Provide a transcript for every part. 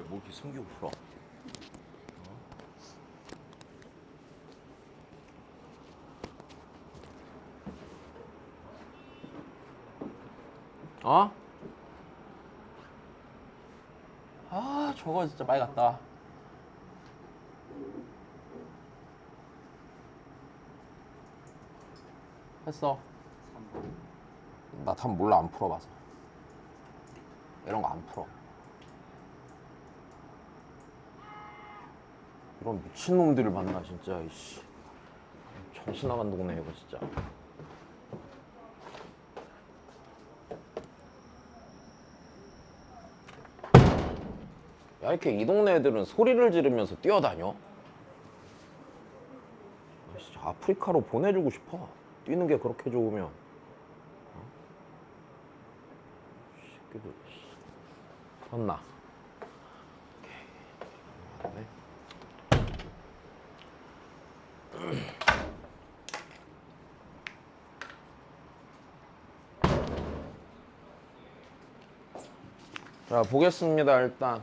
뭐 이렇게 숨기고 풀어? 어? 아, 저거 진짜 많이 갔다. 했어. 나 답 몰라, 안 풀어봐서. 이런 거 안 풀어. 이런 미친놈들을 만나, 진짜. 이씨. 정신 나간 동네, 이거 진짜. 야, 이렇게 이 동네 애들은 소리를 지르면서 뛰어다녀? 아, 진짜 아프리카로 보내주고 싶어. 뛰는 게 그렇게 좋으면. 어? 새끼들. 혼나. 오케이. 자, 보겠습니다, 일단.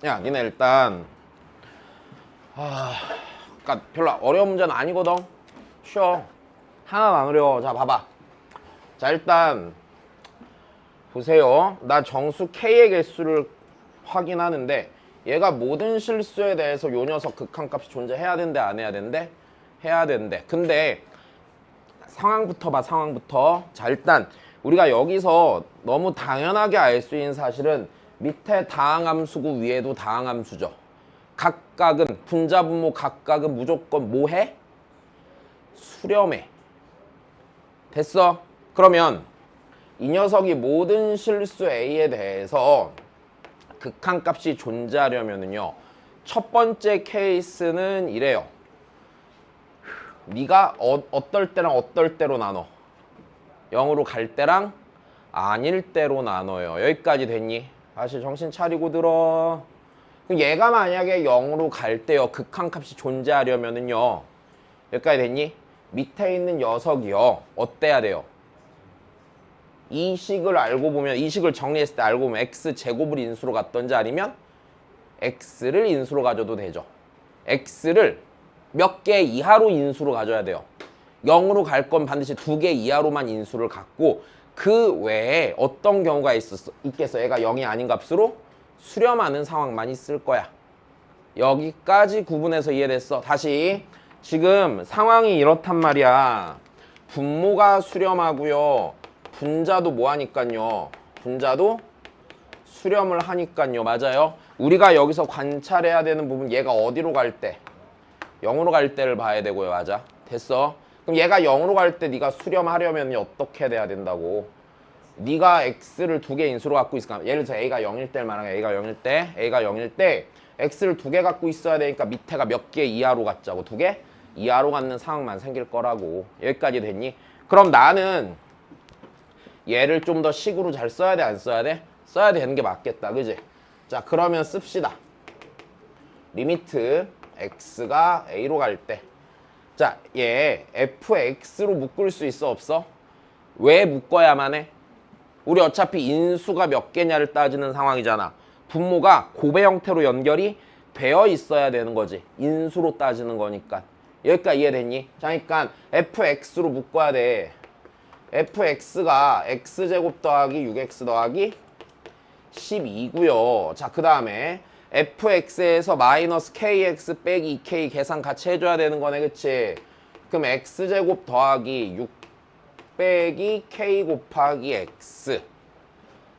야, 니네 일단 그니까 별로 어려운 문제는 아니거든. 쉬워. 하나도 안 어려워. 자, 봐봐. 자, 일단 보세요. 나 정수 K의 개수를 확인하는데 얘가 모든 실수에 대해서 요 녀석 극한값이 존재해야 된대, 안 해야 된대? 해야 된대. 근데 상황부터 봐, 상황부터. 자, 일단 우리가 여기서 너무 당연하게 알 수 있는 사실은 밑에 다항함수고 위에도 다항함수죠. 각각은, 분자분모 각각은 무조건 뭐해? 수렴해. 됐어? 그러면 이 녀석이 모든 실수 A에 대해서 극한값이 존재하려면은요, 첫 번째 케이스는 이래요. 네가 어떨 때랑 어떨 때로 나눠? 0으로 갈 때랑 아닐 때로 나눠요. 여기까지 됐니? 다시 정신 차리고 들어. 얘가 만약에 0으로 갈 때요, 극한값이 존재하려면은요, 여기까지 됐니? 밑에 있는 녀석이요, 어때야 돼요? 이 식을 알고 보면, 이 식을 정리했을 때 알고 보면 x제곱을 인수로 갖던지 아니면 x를 인수로 가져도 되죠. x를 몇 개 이하로 인수로 가져야 돼요. 0으로 갈 건 반드시 2개 이하로만 인수를 갖고, 그 외에 어떤 경우가 있겠어? 얘가 0이 아닌 값으로 수렴하는 상황만 있을 거야. 여기까지 구분해서 이해됐어? 다시. 지금 상황이 이렇단 말이야. 분모가 수렴하고요, 분자도 뭐 하니깐요? 분자도 수렴을 하니깐요. 맞아요? 우리가 여기서 관찰해야 되는 부분, 얘가 어디로 갈 때? 0으로 갈 때를 봐야 되고요. 맞아? 됐어? 그럼 얘가 0으로 갈 때 네가 수렴하려면 어떻게 돼야 된다고? 네가 x를 2개 인수로 갖고 있을까? 예를 들어서 a가 0일 때를 말하면 a가 0일 때 x를 2개 갖고 있어야 되니까 밑에가 몇 개 이하로 갖자고. 2개 이하로 갖는 상황만 생길 거라고. 여기까지 됐니? 그럼 나는 얘를 좀 더 식으로 잘 써야 돼, 안 써야 돼? 써야 되는 게 맞겠다, 그지? 자, 그러면 씁시다. 리미트 x가 a로 갈 때, 자, 얘 fx로 묶을 수 있어, 없어? 왜 묶어야만 해? 우리 어차피 인수가 몇 개냐를 따지는 상황이잖아. 분모가 곱의 형태로 연결이 되어 있어야 되는 거지. 인수로 따지는 거니까. 여기까지 이해됐니? 자, 그러니까 fx로 묶어야 돼. fx가 x제곱 더하기 6x 더하기 12고요. 자, 그 다음에 fx에서 마이너스 kx 빼기 2k 계산 같이 해줘야 되는 거네, 그치? 그럼 x제곱 더하기 6 빼기 k 곱하기 x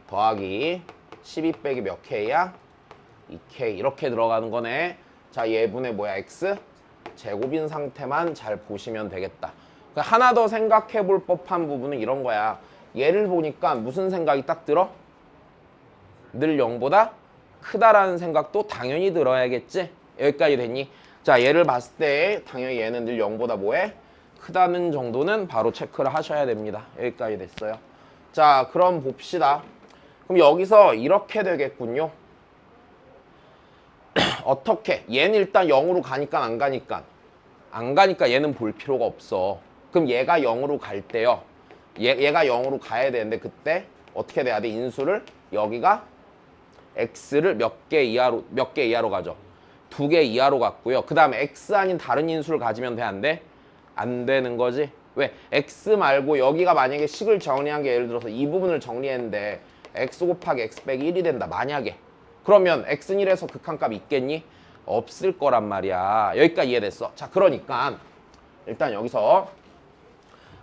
더하기 12 빼기 몇 k야? 2k 이렇게 들어가는 거네. 자, 얘분의 뭐야? x 제곱인 상태만 잘 보시면 되겠다. 하나 더 생각해 볼 법한 부분은 이런 거야. 얘를 보니까 무슨 생각이 딱 들어? 늘 0보다 크다라는 생각도 당연히 들어야겠지? 여기까지 됐니? 자, 얘를 봤을 때 당연히 얘는 늘 0보다 뭐해? 크다는 정도는 바로 체크를 하셔야 됩니다. 여기까지 됐어요. 자, 그럼 봅시다. 그럼 여기서 이렇게 되겠군요. 어떻게? 얘는 일단 0으로 가니까 안 가니까? 안 가니까 얘는 볼 필요가 없어. 그럼 얘가 0으로 갈 때요, 얘가 0으로 가야 되는데 그때 어떻게 돼야 돼? 인수를 여기가 x를 몇 개 이하로 가죠? 2개 이하로 갔고요. 그 다음에 x 아닌 다른 인수를 가지면 돼? 안 돼? 안 되는 거지. 왜? x 말고 여기가 만약에 식을 정리한 게 예를 들어서 이 부분을 정리했는데 x 곱하기 x 빼기 1이 된다. 만약에. 그러면 x는 1에서 극한값 있겠니? 없을 거란 말이야. 여기까지 이해됐어? 자, 그러니까 일단 여기서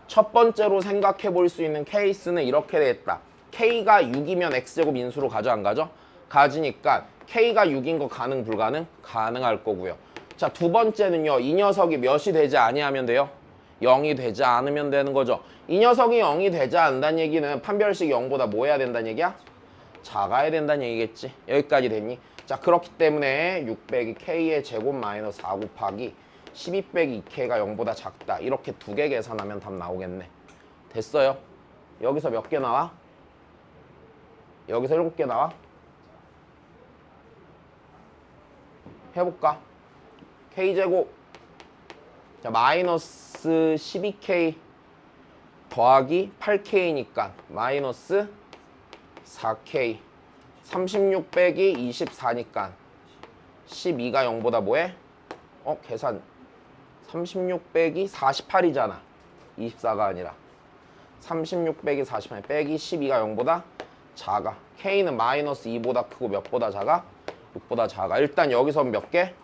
첫 번째로 생각해 볼 수 있는 케이스는 이렇게 되겠다. k가 6이면 x제곱 인수로 가져 안 가죠? 가지니까 k가 6인 거 가능 불가능? 가능할 거고요. 자, 두 번째는요. 이 녀석이 몇이 되지 아니하면 돼요? 0이 되지 않으면 되는 거죠. 이 녀석이 0이 되지 않는다는 얘기는 판별식 0보다 뭐 해야 된다는 얘기야? 작아야 된다는 얘기겠지. 여기까지 됐니? 자, 그렇기 때문에 6 빼기 k의 제곱 마이너스 4 곱하기 12 빼기 2k가 0보다 작다. 이렇게 두 개 계산하면 답 나오겠네. 됐어요? 여기서 몇 개 나와? 여기서 7개 나와? 해볼까? k제곱 자 마이너스 12k 더하기 8k니까 마이너스 4k 36 빼기 24니까 12가 0보다 뭐해? 계산 36 빼기 48이잖아 24가 아니라 36 빼기 48 빼기 12가 0보다 작아. K는 마이너스 2보다 크고 몇보다 작아? 6보다 작아. 일단 여기서 몇 개?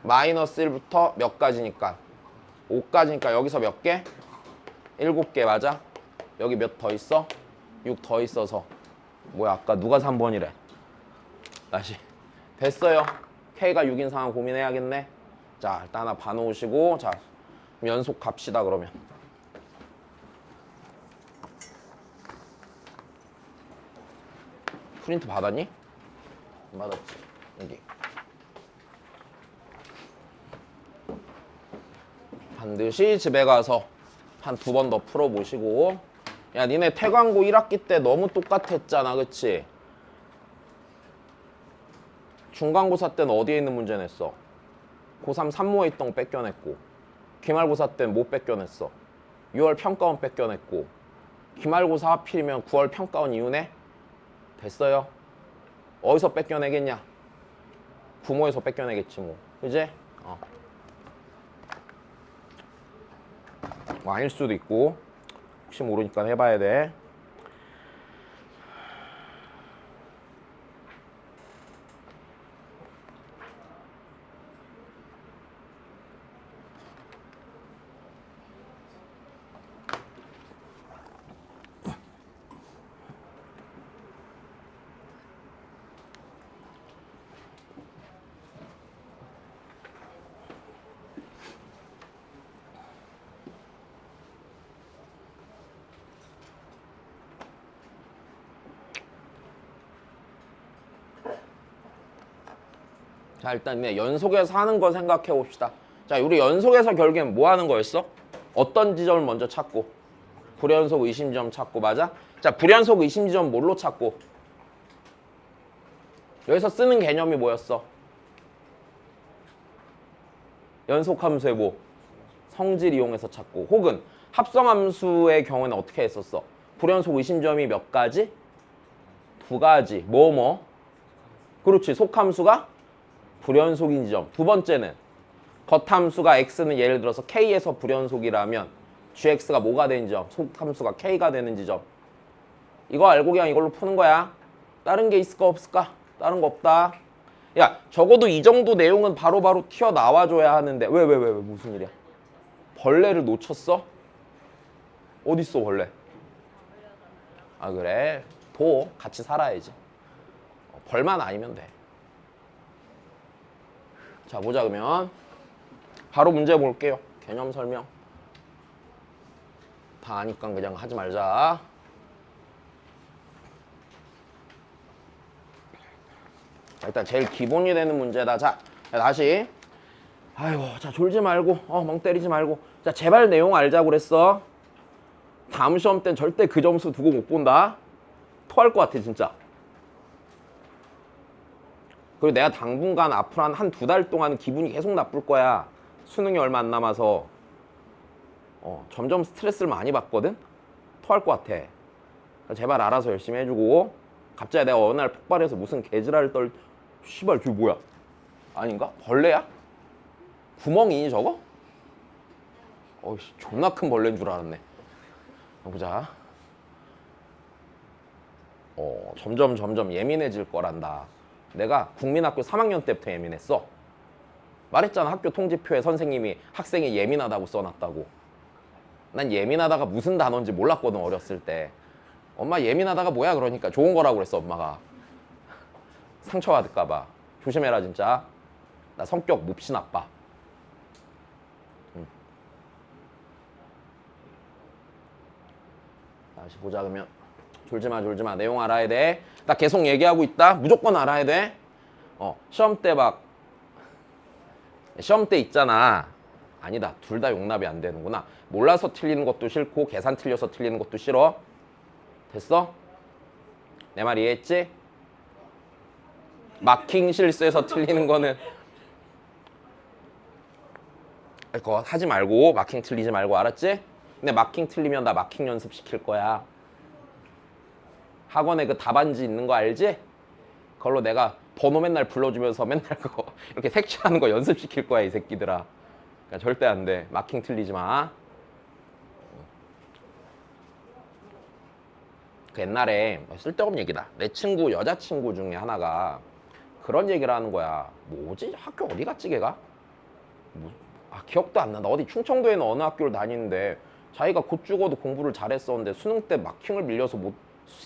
마이너스 1부터 몇 가지니까? 5까지니까 여기서 몇 개? 7개 맞아? 여기 몇 더 있어? 6 더 있어서 뭐야 아까 누가 3번이래? 다시 됐어요. K가 6인 상황 고민해야겠네. 자 일단 하나 봐놓으시고 자 연속 갑시다 그러면. 프린트 받았니? 안 받았지. 여기. 반드시 집에 가서 한 2번 더 풀어보시고. 야 니네 태광고 1학기 때 너무 똑같았잖아 그치? 중간고사 때는 어디에 있는 문제 냈어? 고3 산모에 있던 거 뺏겨냈고 기말고사 때는 못 뺏겨냈어. 6월 평가원 뺏겨냈고 기말고사 하필이면 9월 평가원 이후네? 됐어요? 어디서 뺏겨내겠냐? 부모에서 뺏겨내겠지 뭐 그지? 뭐 아닐 수도 있고 혹시 모르니까 해봐야 돼. 자 일단 연속해서 하는 거 생각해 봅시다. 자 우리 연속해서 결국엔 뭐 하는 거였어? 어떤 지점을 먼저 찾고 불연속 의심 지점 찾고 맞아? 자 불연속 의심 지점 뭘로 찾고? 여기서 쓰는 개념이 뭐였어? 연속함수의 뭐? 성질 이용해서 찾고 혹은 합성함수의 경우에는 어떻게 했었어? 불연속 의심 지점이 몇 가지? 2가지 뭐? 그렇지 속함수가 불연속인 지점. 두 번째는 겉함수가 x는 예를 들어서 k에서 불연속이라면 gx가 뭐가 되는 지점? 속함수가 k가 되는 지점. 이거 알고 그냥 이걸로 푸는 거야. 다른 게 있을까 없을까? 다른 거 없다. 야 적어도 이 정도 내용은 바로바로 튀어나와줘야 하는데 왜 무슨 일이야? 벌레를 놓쳤어? 어딨어 벌레? 아 그래? 도 같이 살아야지. 벌만 아니면 돼. 자 보자 그러면 바로 문제 볼게요. 개념 설명 다 아니까 그냥 하지 말자. 일단 제일 기본이 되는 문제다. 자 다시 아이고 자 졸지 말고 멍 때리지 말고 자 제발 내용 알자고 그랬어. 다음 시험 땐 절대 그 점수 두고 못 본다. 토할 것 같아 진짜. 그리고 내가 당분간 앞으로 한 2달 동안 기분이 계속 나쁠 거야. 수능이 얼마 안 남아서 점점 스트레스를 많이 받거든. 토할 것 같아. 제발 알아서 열심히 해주고. 갑자기 내가 어느 날 폭발해서 무슨 개지랄 씨발 저게 뭐야? 아닌가? 벌레야? 구멍이니 저거? 어이씨 존나 큰 벌레인 줄 알았네. 보자. 점점 예민해질 거란다. 내가 국민학교 3학년 때부터 예민했어. 말했잖아. 학교 통지표에 선생님이 학생이 예민하다고 써놨다고. 난 예민하다가 무슨 단어인지 몰랐거든 어렸을 때. 엄마 예민하다가 뭐야 그러니까 좋은 거라고 그랬어 엄마가. 상처받을까 봐. 조심해라 진짜. 나 성격 몹시 나빠. 다시 보자 그러면. 졸지마 내용 알아야 돼. 나 계속 얘기하고 있다. 무조건 알아야 돼. 시험 때 있잖아. 아니다. 둘 다 용납이 안 되는구나. 몰라서 틀리는 것도 싫고 계산 틀려서 틀리는 것도 싫어. 됐어? 내 말 이해했지? 마킹 실수해서 틀리는 거는 그거 하지 말고 마킹 틀리지 말고 알았지? 근데 마킹 틀리면 나 마킹 연습 시킬 거야. 학원에 그 답안지 있는 거 알지? 그걸로 내가 번호 맨날 불러주면서 맨날 그거 이렇게 색칠하는 거 연습시킬 거야 이 새끼들아. 그러니까 절대 안 돼. 마킹 틀리지 마. 그 옛날에 쓸데없는 얘기다. 내 친구 여자친구 중에 하나가 그런 얘기를 하는 거야. 뭐지? 학교 어디 갔지 걔가? 기억도 안 난다. 어디 충청도에 있는 어느 학교를 다니는데 자기가 곧 죽어도 공부를 잘했었는데 수능 때 마킹을 밀려서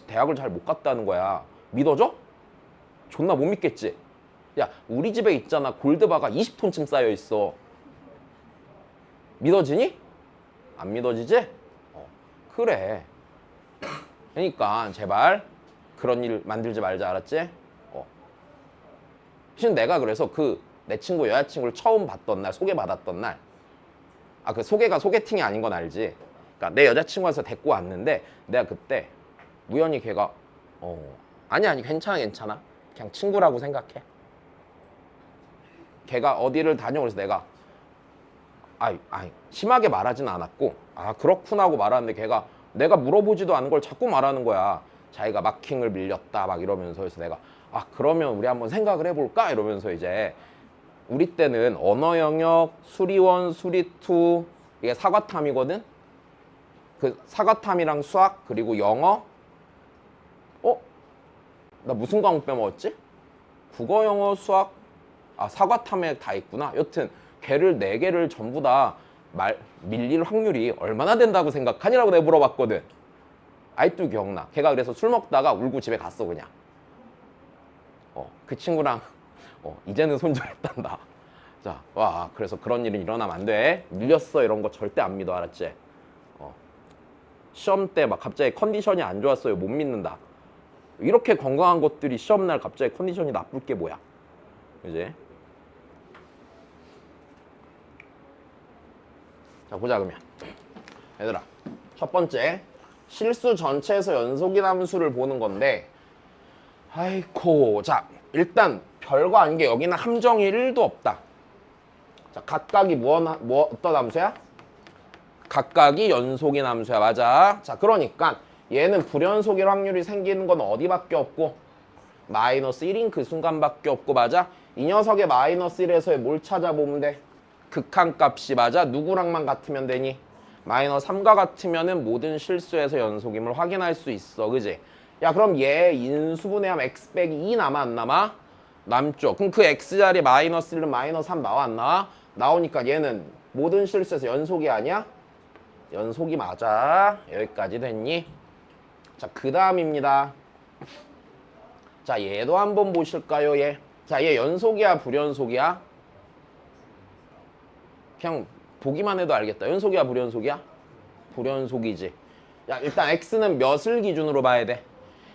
대학을 잘 못 갔다는 거야. 믿어져? 존나 못 믿겠지? 야 우리 집에 있잖아 골드바가 20톤쯤 쌓여 있어. 믿어지니? 안 믿어지지? 그래. 그러니까 제발 그런 일 만들지 말자 알았지? 실은 내가 그래서 내 친구 여자친구를 처음 봤던 날 소개받았던 날 그 소개가 소개팅이 아닌 건 알지? 그러니까 내 여자친구에서 데리고 왔는데 내가 그때 우연히 걔가 아니 괜찮아 그냥 친구라고 생각해. 걔가 어디를 다녀 그래서 내가 심하게 말하진 않았고 그렇구나 하고 말하는데 걔가 내가 물어보지도 않은 걸 자꾸 말하는 거야. 자기가 마킹을 밀렸다 막 이러면서. 그래서 내가 그러면 우리 한번 생각을 해볼까 이러면서 이제 우리 때는 언어 영역, 수리원, 수리2 이게 사과탐이거든. 그 사과탐이랑 수학 그리고 영어. 나 무슨 과목 빼먹었지? 국어, 영어, 수학. 사과탐에 다 있구나. 여튼 걔를 4개를 전부 다 밀릴 확률이 얼마나 된다고 생각하니라고 내가 물어봤거든. 아직도 기억나. 걔가 그래서 술 먹다가 울고 집에 갔어 그냥. 그 친구랑 이제는 손절했단다. 자, 그래서 그런 일은 일어나면 안 돼. 밀렸어 이런 거 절대 안 믿어 알았지? 시험 때 막 갑자기 컨디션이 안 좋았어요 못 믿는다. 이렇게 건강한 것들이 시험날 갑자기 컨디션이 나쁠 게 뭐야? 그지? 자 보자 그러면. 얘들아 첫 번째 실수 전체에서 연속인 함수를 보는 건데 자 일단 별거 아닌 게 여기는 함정이 1도 없다. 자 각각이 어떤 함수야? 각각이 연속인 함수야. 맞아. 자 그러니까 얘는 불연속일 확률이 생기는 건 어디밖에 없고 마이너스 1인 그 순간밖에 없고. 맞아. 이 녀석의 마이너스 1에서의 뭘 찾아보면 돼? 극한값이. 맞아. 누구랑만 같으면 되니? 마이너스 3과 같으면은 모든 실수에서 연속임을 확인할 수 있어. 그지? 야 그럼 얘 인수분해하면 x 빼기 2 남아 안 남아? 남죠. 그럼 그 x자리 마이너스 1은 마이너스 3 나와 안 나와? 나오니까 얘는 모든 실수에서 연속이 아니야? 연속이 맞아. 여기까지 됐니? 자 그 다음입니다. 자 얘도 한번 보실까요? 얘. 자 얘 연속이야 불연속이야? 그냥 보기만 해도 알겠다. 연속이야 불연속이야? 불연속이지. 야 일단 x는 몇을 기준으로 봐야 돼?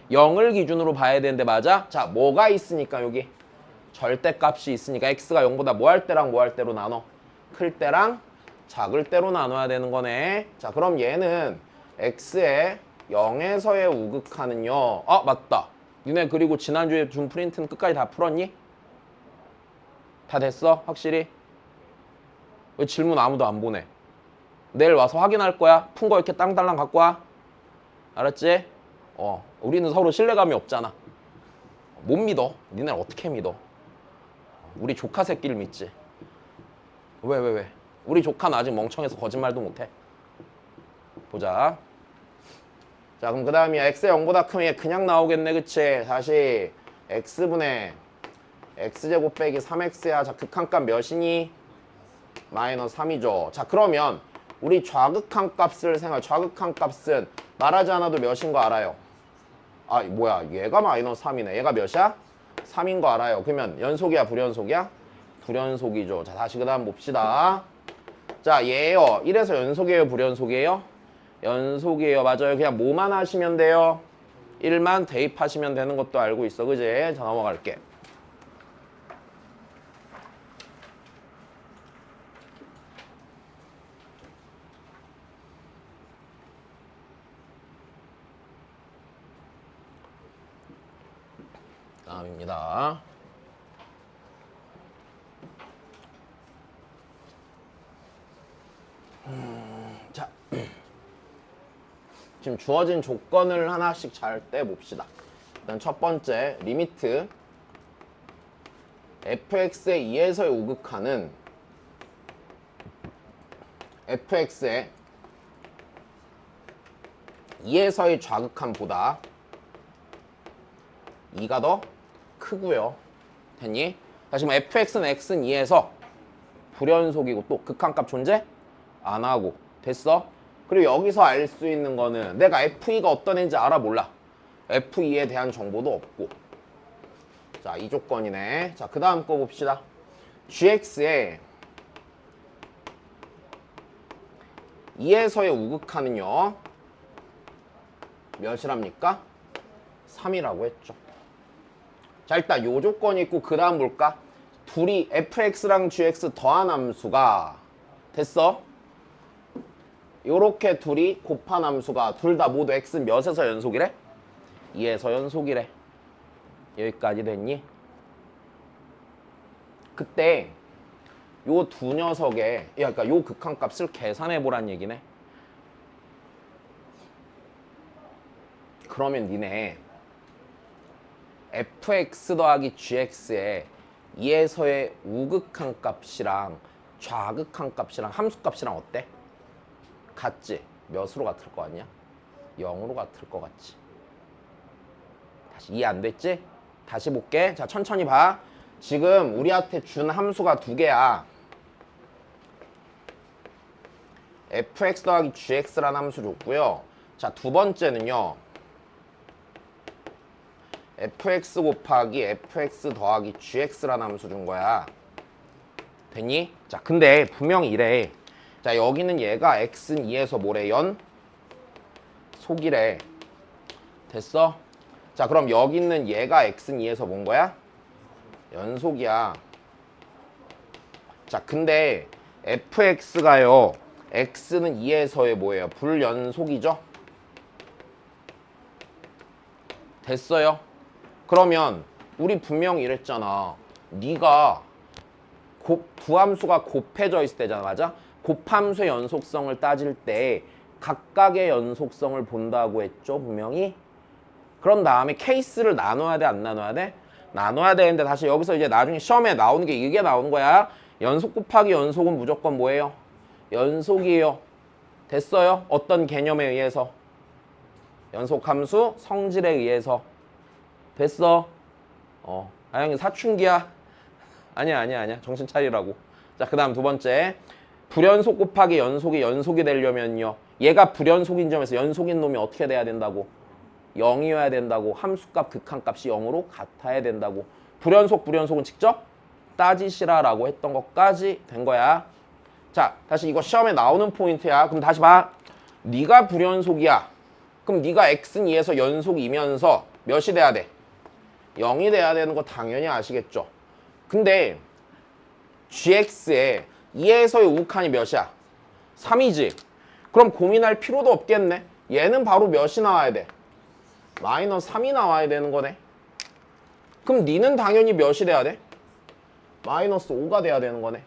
0을 기준으로 봐야 되는데. 맞아? 자 뭐가 있으니까 여기 절대값이 있으니까 x가 0보다 뭐 할 때랑 뭐 할 때로 나눠? 클 때랑 작을 때로 나눠야 되는 거네. 자 그럼 얘는 x의 0에서의 우극하는요. 맞다. 니네 그리고 지난주에 준 프린트는 끝까지 다 풀었니? 다 됐어? 확실히? 왜 질문 아무도 안 보내? 내일 와서 확인할 거야? 푼 거 이렇게 땅달랑 갖고 와? 알았지? 우리는 서로 신뢰감이 없잖아. 못 믿어. 니네를 어떻게 믿어? 우리 조카 새끼를 믿지. 왜? 우리 조카는 아직 멍청해서 거짓말도 못해. 보자. 자, 그럼 그 다음이 x의 0보다 크면 그냥 나오겠네, 그치? 다시 x분의 x제곱 빼기 3x야. 자, 극한값 몇이니? 마이너스 3이죠. 자, 그러면 우리 좌극한 값을 좌극한 값은 말하지 않아도 몇인 거 알아요? 아, 뭐야, 얘가 마이너스 3이네. 얘가 몇이야? 3인 거 알아요. 그러면 연속이야, 불연속이야? 불연속이죠. 자, 다시 그 다음 봅시다. 자, 얘요. 1에서 연속이에요, 불연속이에요? 연속이에요. 맞아요. 그냥 뭐만 하시면 돼요? 1만 대입하시면 되는 것도 알고 있어. 그지? 자, 넘어갈게. 다음입니다. 자, 지금 주어진 조건을 하나씩 잘 떼봅시다. 일단 첫 번째, 리미트 fx의 2에서의 우극한은 fx의 2에서의 좌극한보다 2가 더 크고요. 됐니? 다시 그럼 fx는 x는 2에서 불연속이고 또 극한값 존재 안 하고. 됐어? 그리고 여기서 알 수 있는 거는 내가 f2가 어떤 애인지 알아 몰라? f2에 대한 정보도 없고. 자, 이 조건이네. 자, 그 다음 거 봅시다. gx의 2에서의 우극한은요 몇이랍니까? 3이라고 했죠. 자, 일단 요 조건이 있고 그 다음 볼까? 둘이 fx랑 gx 더한 함수가 됐어? 요렇게 둘이 곱한 함수가 둘 다 모두 x 몇에서 연속이래? 2에서 연속이래. 여기까지 됐니? 그때 요 두 녀석의 그러니까 요 극한값을 계산해 보란 얘기네. 그러면 니네 fx 더하기 gx의 2에서의 우극한 값이랑 좌극한 값이랑 함수 값이랑 어때? 같지? 몇으로 같을 것 같냐? 0으로 같을 것 같지? 다시 이해 안 됐지? 다시 볼게. 자, 천천히 봐. 지금 우리한테 준 함수가 두 개야. fx 더하기 gx라는 함수 줬고요. 자, 두 번째는요. fx 곱하기 fx 더하기 gx라는 함수 준 거야. 됐니? 자, 근데 분명히 이래. 자, 여기는 얘가 x는 2에서 뭐래? 속이래. 됐어? 자, 그럼 여기 있는 얘가 x는 2에서 뭔 거야? 연속이야. 자, 근데 fx가요. x는 2에서의 뭐예요? 불연속이죠? 됐어요? 그러면 우리 분명히 이랬잖아. 네가 두 함수가 곱해져 있을 때잖아. 맞아? 곱함수의 연속성을 따질 때 각각의 연속성을 본다고 했죠. 분명히. 그런 다음에 케이스를 나눠야 돼? 안 나눠야 돼? 나눠야 되는데 다시 여기서 이제 나중에 시험에 나오는 게 이게 나오는 거야. 연속 곱하기 연속은 무조건 뭐예요? 연속이에요. 됐어요? 어떤 개념에 의해서? 연속함수 성질에 의해서. 됐어? 아영이 사춘기야? 아니야. 정신 차리라고. 자, 그 다음 두 번째. 불연속 곱하기 연속이 되려면요. 얘가 불연속인 점에서 연속인 놈이 어떻게 돼야 된다고? 0이어야 된다고. 함수값, 극한값이 0으로 같아야 된다고. 불연속은 직접 따지시라라고 했던 것까지 된 거야. 자, 다시 이거 시험에 나오는 포인트야. 그럼 다시 봐. 네가 불연속이야. 그럼 네가 x는 2에서 연속이면서 몇이 돼야 돼? 0이 돼야 되는 거 당연히 아시겠죠? 근데 gx에 2에서의 우극한이 몇이야? 3이지. 그럼 고민할 필요도 없겠네. 얘는 바로 몇이 나와야 돼? 마이너스 3이 나와야 되는 거네. 그럼 니는 당연히 몇이 돼야 돼? 마이너스 5가 돼야 되는 거네.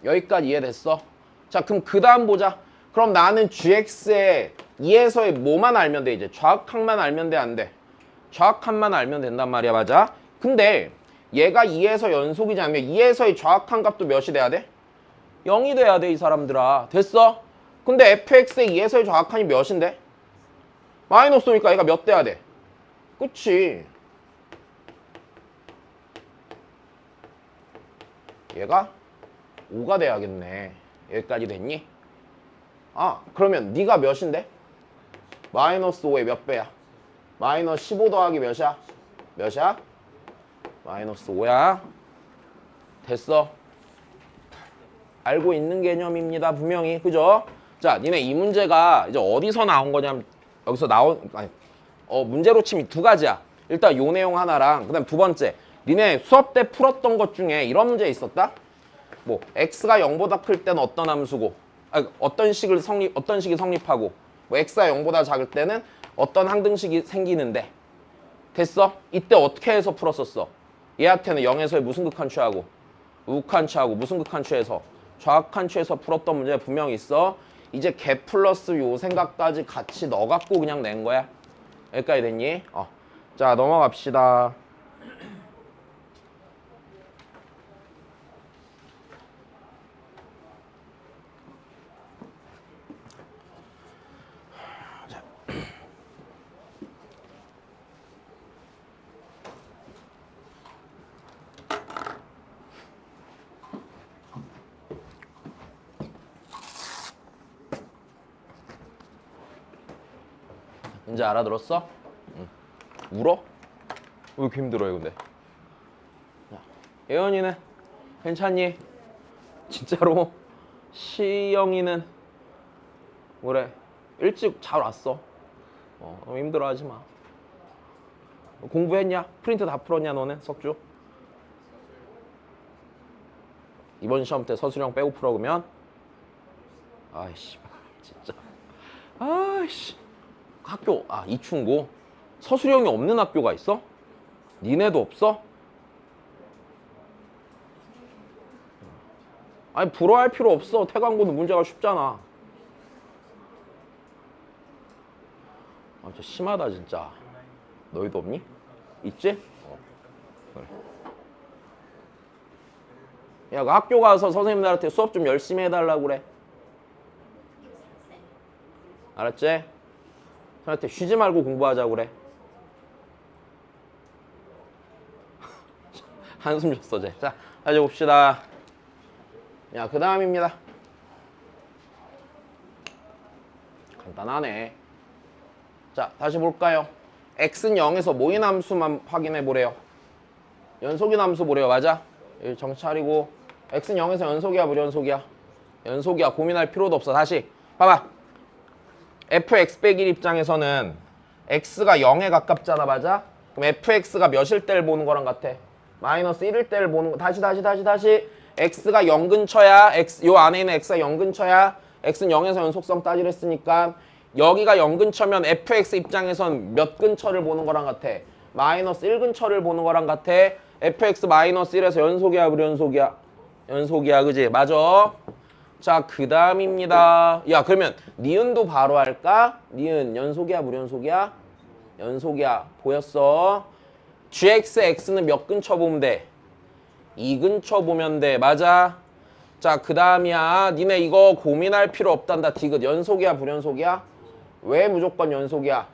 여기까지 이해됐어? 자, 그럼 그 다음 보자. 그럼 나는 gx의 2에서의 뭐만 알면 돼? 이제 좌악항만 알면 돼, 안 돼? 좌악항만 알면 된단 말이야, 맞아? 근데 얘가 2에서 연속이지 않으면 2에서의 좌악항 값도 몇이 돼야 돼? 0이 돼야 돼, 이 사람들아. 됐어? 근데 fx의 2에서의 좌악항이 몇인데? 마이너스니까 얘가 몇 돼야 돼? 그치? 얘가 5가 돼야겠네. 여기까지 됐니? 아, 그러면 네가 몇인데? 마이너스 5의 몇 배야? 마이너스 15 더하기 몇이야? 몇이야? 마이너스 5야. 됐어. 알고 있는 개념입니다. 분명히. 그죠? 자, 니네 이 문제가 이제 어디서 나온 거냐면 여기서 문제로 치면 두 가지야. 일단 요 내용 하나랑 그다음 두 번째. 니네 수업 때 풀었던 것 중에 이런 문제 있었다? 뭐 x가 0보다 클 때는 어떤 함수고 어떤 식이 성립하고 뭐 x가 0보다 작을 때는 어떤 항등식이 생기는데 됐어? 이때 어떻게 해서 풀었었어? 얘한테는 0에서의 무슨 극한 취하고 우극한 취하고 무슨 극한 취해서 좌극한 취해서 풀었던 문제 분명히 있어. 이제 걔 플러스 요 생각까지 같이 넣어갖고 그냥 낸 거야. 여기까지 됐니? 자, 넘어갑시다. 이제 알아들었어? 응. 울어? 왜 이렇게 힘들어요, 근데? 예언이는 괜찮니? 진짜로? 시영이는 그래 일찍 잘 왔어. 너무 힘들어하지 마. 공부했냐? 프린트 다 풀었냐 너는? 석주? 이번 시험 때 서술형 빼고 풀어 그러면? 아이씨 진짜 아이씨 학교 이충고 서술형이 없는 학교가 있어? 니네도 없어? 아니 부러워할 필요 없어. 태광고는 문제가 쉽잖아. 진짜 심하다 진짜. 너희도 없니? 있지? 그래. 야, 그 학교 가서 선생님들한테 수업 좀 열심히 해달라고 그래. 알았지? 선생님한테 쉬지 말고 공부하자고 그래. 한숨 쉬었어, 쟤. 자, 다시 봅시다. 야, 그 다음입니다. 간단하네. 자, 다시 볼까요? x는 0에서 모인 함수만 확인해 보래요. 연속인 함수 보래요. 맞아? 정신 차리고. x는 0에서 연속이야, 무연속이야? 연속이야. 고민할 필요도 없어. 다시 봐봐. fx 빼기 입장에서는 x가 0에 가깝잖아. 맞아? 그럼 fx가 몇일 때를 보는 거랑 같아? 마이너스 1일 때를 보는 거. 다시. x가 0 근처야. 요 안에 있는 x가 0 근처야. x는 0에서 연속성 따지려 했으니까 여기가 0 근처면 fx 입장에선 몇 근처를 보는 거랑 같아? 마이너스 1 근처를 보는 거랑 같아. fx 마이너스 1에서 연속이야, 불연속이야? 연속이야, 그지? 맞아. 자, 그 다음입니다. 야, 그러면 니은도 바로 할까? 니은 연속이야, 불연속이야? 연속이야. 보였어? gx, x는 몇 근처 보면 돼? 2 근처 보면 돼. 맞아? 자, 그 다음이야. 니네 이거 고민할 필요 없단다. 디귿 연속이야, 불연속이야? 왜 무조건 연속이야?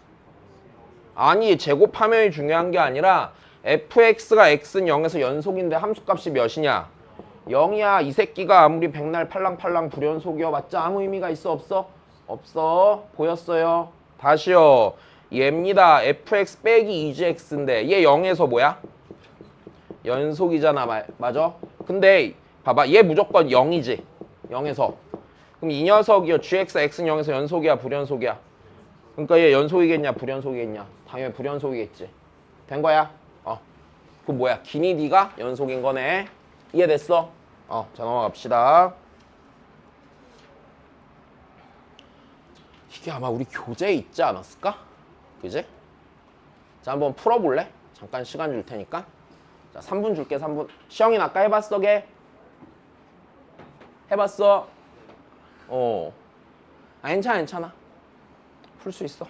아니, 제곱하면이 중요한 게 아니라 fx가 x는 0에서 연속인데 함수값이 몇이냐? 0이야. 이 새끼가 아무리 백날 팔랑팔랑 불연속이어 봤자 아무 의미가 있어? 없어? 없어. 보였어요? 다시요. 얘입니다. fx 빼기 2gx인데 얘 0에서 뭐야? 연속이잖아. 맞아? 근데 봐봐. 얘 무조건 0이지. 0에서. 그럼 이 녀석이요. gx, x는 0에서 연속이야, 불연속이야? 그러니까 얘 연속이겠냐, 불연속이겠냐? 당연히 불연속이겠지. 된 거야? 그 뭐야? 기니 D가 연속인 거네. 이해됐어? 자, 넘어갑시다. 이게 아마 우리 교재에 있지 않았을까? 그지? 자, 한번 풀어볼래? 잠깐 시간 줄 테니까. 자, 3분 줄게, 3분. 시영이는 아까 해봤어, 걔? 해봤어? 아, 괜찮아, 괜찮아. 풀 수 있어.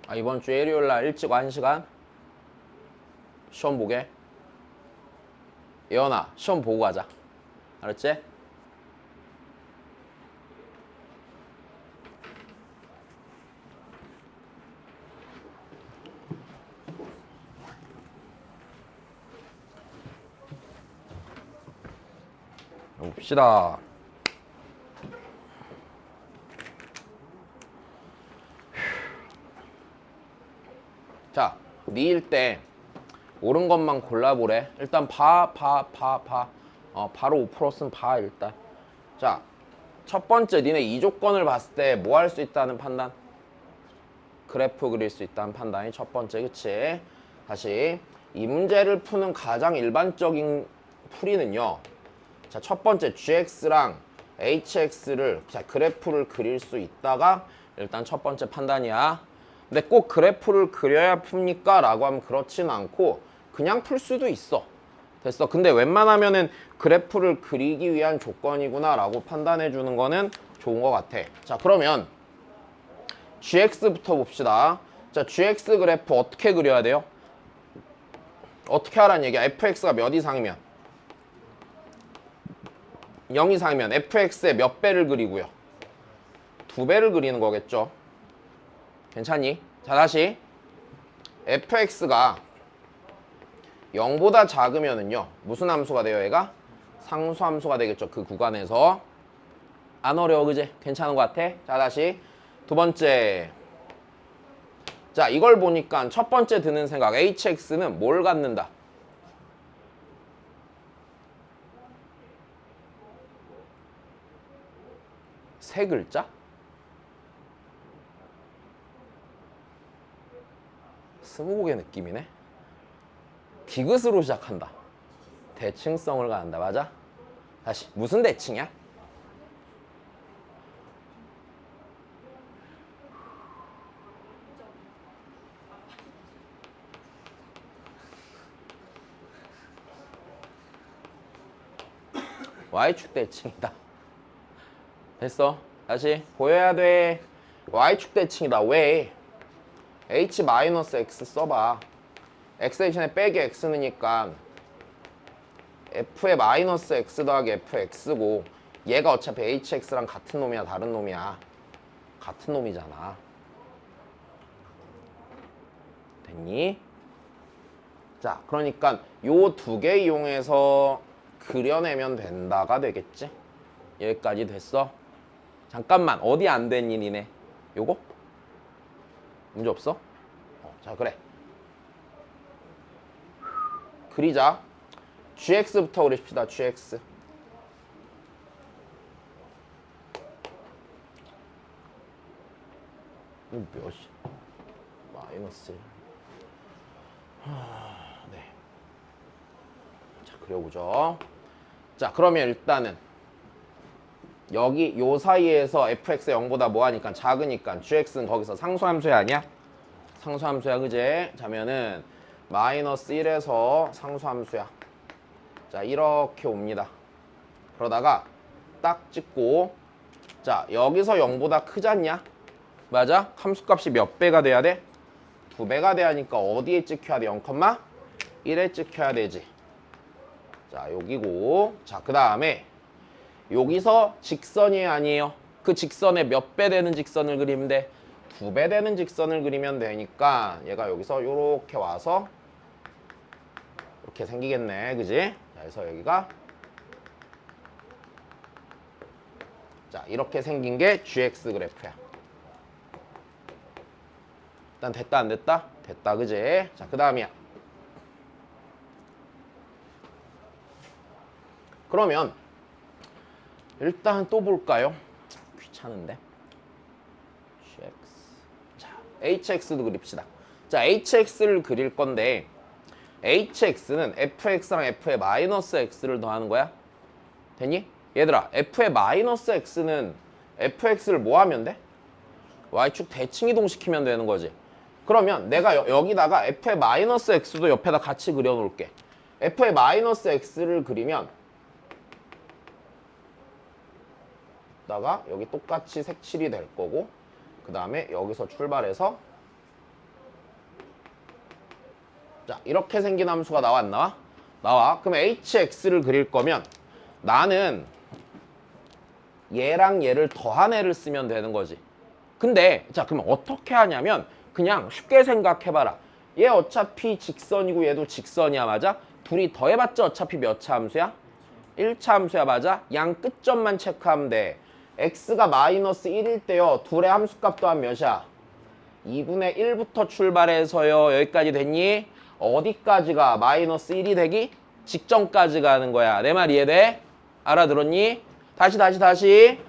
아, 이번 주 일요일 날 일찍 와 1시간 시험 보게. 예원아, 시험 보고 가자. 알았지? 봅시다. 자, 니일 때 옳은 것만 골라보래. 일단 봐. 바로 5% 쓴 봐, 일단. 자, 첫 번째, 니네 이 조건을 봤을 때 뭐 할 수 있다는 판단? 그래프 그릴 수 있다는 판단이 첫 번째, 그치? 다시, 이 문제를 푸는 가장 일반적인 풀이는요. 자, 첫 번째, gx랑 hx를, 자, 그래프를 그릴 수 있다가 일단 첫 번째 판단이야. 근데 꼭 그래프를 그려야 풉니까? 라고 하면 그렇진 않고 그냥 풀 수도 있어. 됐어. 근데 웬만하면은 그래프를 그리기 위한 조건이구나 라고 판단해 주는 거는 좋은 것 같아. 자, 그러면 gx부터 봅시다. 자, gx 그래프 어떻게 그려야 돼요? 어떻게 하라는 얘기야? fx가 몇 이상이면? 0 이상이면 fx의 몇 배를 그리고요? 2배를 그리는 거겠죠. 괜찮니? 자, 다시 fx가 0보다 작으면은요 무슨 함수가 돼요? 얘가 상수함수가 되겠죠. 그 구간에서. 안 어려워, 그지? 괜찮은 것 같아? 자, 다시 두 번째. 자, 이걸 보니까 첫 번째 드는 생각, hx는 뭘 갖는다? 세 글자? 스무고개 느낌이네. 디귿으로 시작한다. 대칭성을 갖는다. 맞아? 다시 무슨 대칭이야? y축 대칭이다. 됐어. 다시 보여야 돼. y축 대칭이다. 왜? h-x 써봐. x 대신에 빼기 x느니까 f의 마이너스 x 더하기 fx고 얘가 어차피 hx랑 같은 놈이야, 다른 놈이야? 같은 놈이잖아. 됐니? 자, 그러니까 요 두 개 이용해서 그려내면 된다가 되겠지? 여기까지 됐어? 잠깐만, 어디 안 됐니 니네? 요거? 문제 없어? 자, 그래. 그리자. gx부터 그립시다. gx. 이거 몇이? 마이너스 1. 네. 자, 그려보죠. 자, 그러면 일단은 여기 요 사이에서 fx 0보다 뭐하니까 작으니까 gx는 거기서 상수함수야 아니야? 상수함수야, 그제? 자면은 마이너스 1에서 상수함수야. 자, 이렇게 옵니다. 그러다가 딱 찍고, 자, 여기서 0보다 크잖냐? 맞아? 함수값이 몇 배가 돼야 돼? 2배가 돼야 하니까 어디에 찍혀야 돼? 0,1에 찍혀야 되지. 자, 여기고. 자, 그 다음에 여기서 직선이에요, 아니에요? 그 직선에 몇 배 되는 직선을 그리면 돼? 2배 되는 직선을 그리면 되니까 얘가 여기서 요렇게 와서 이렇게 생기겠네, 그지? 자, 그래서 여기가 자, 이렇게 생긴 게 GX 그래프야. 일단 됐다, 안 됐다? 됐다, 그지? 자, 그 다음이야. 그러면 일단 또 볼까요? 귀찮은데. GX. 자, HX도 그립시다. 자, HX를 그릴 건데 HX는 fx랑 f의 마이너스 x를 더하는 거야. 됐니? 얘들아, f의 마이너스 x는 fx를 뭐 하면 돼? y축 대칭 이동시키면 되는 거지. 그러면 내가 여기다가 f의 마이너스 x도 옆에다 같이 그려놓을게. f의 마이너스 x를 그리면 다가 여기 똑같이 색칠이 될 거고, 그 다음에 여기서 출발해서 자, 이렇게 생긴 함수가 나와, 안 나와? 나와. 그럼 hx를 그릴 거면 나는 얘랑 얘를 더한 애를 쓰면 되는 거지. 근데 자, 그러면 어떻게 하냐면 그냥 쉽게 생각해봐라. 얘 어차피 직선이고 얘도 직선이야, 맞아? 둘이 더해봤자 어차피 몇 차 함수야? 1차 함수야, 맞아? 양 끝점만 체크하면 돼. x가 마이너스 1일 때요, 둘의 함수값 또한 몇이야? 2분의 1부터 출발해서요, 여기까지 됐니? 어디까지가 마이너스 1이 되기? 직전까지 가는 거야. 내 말 이해돼? 알아들었니? 다시.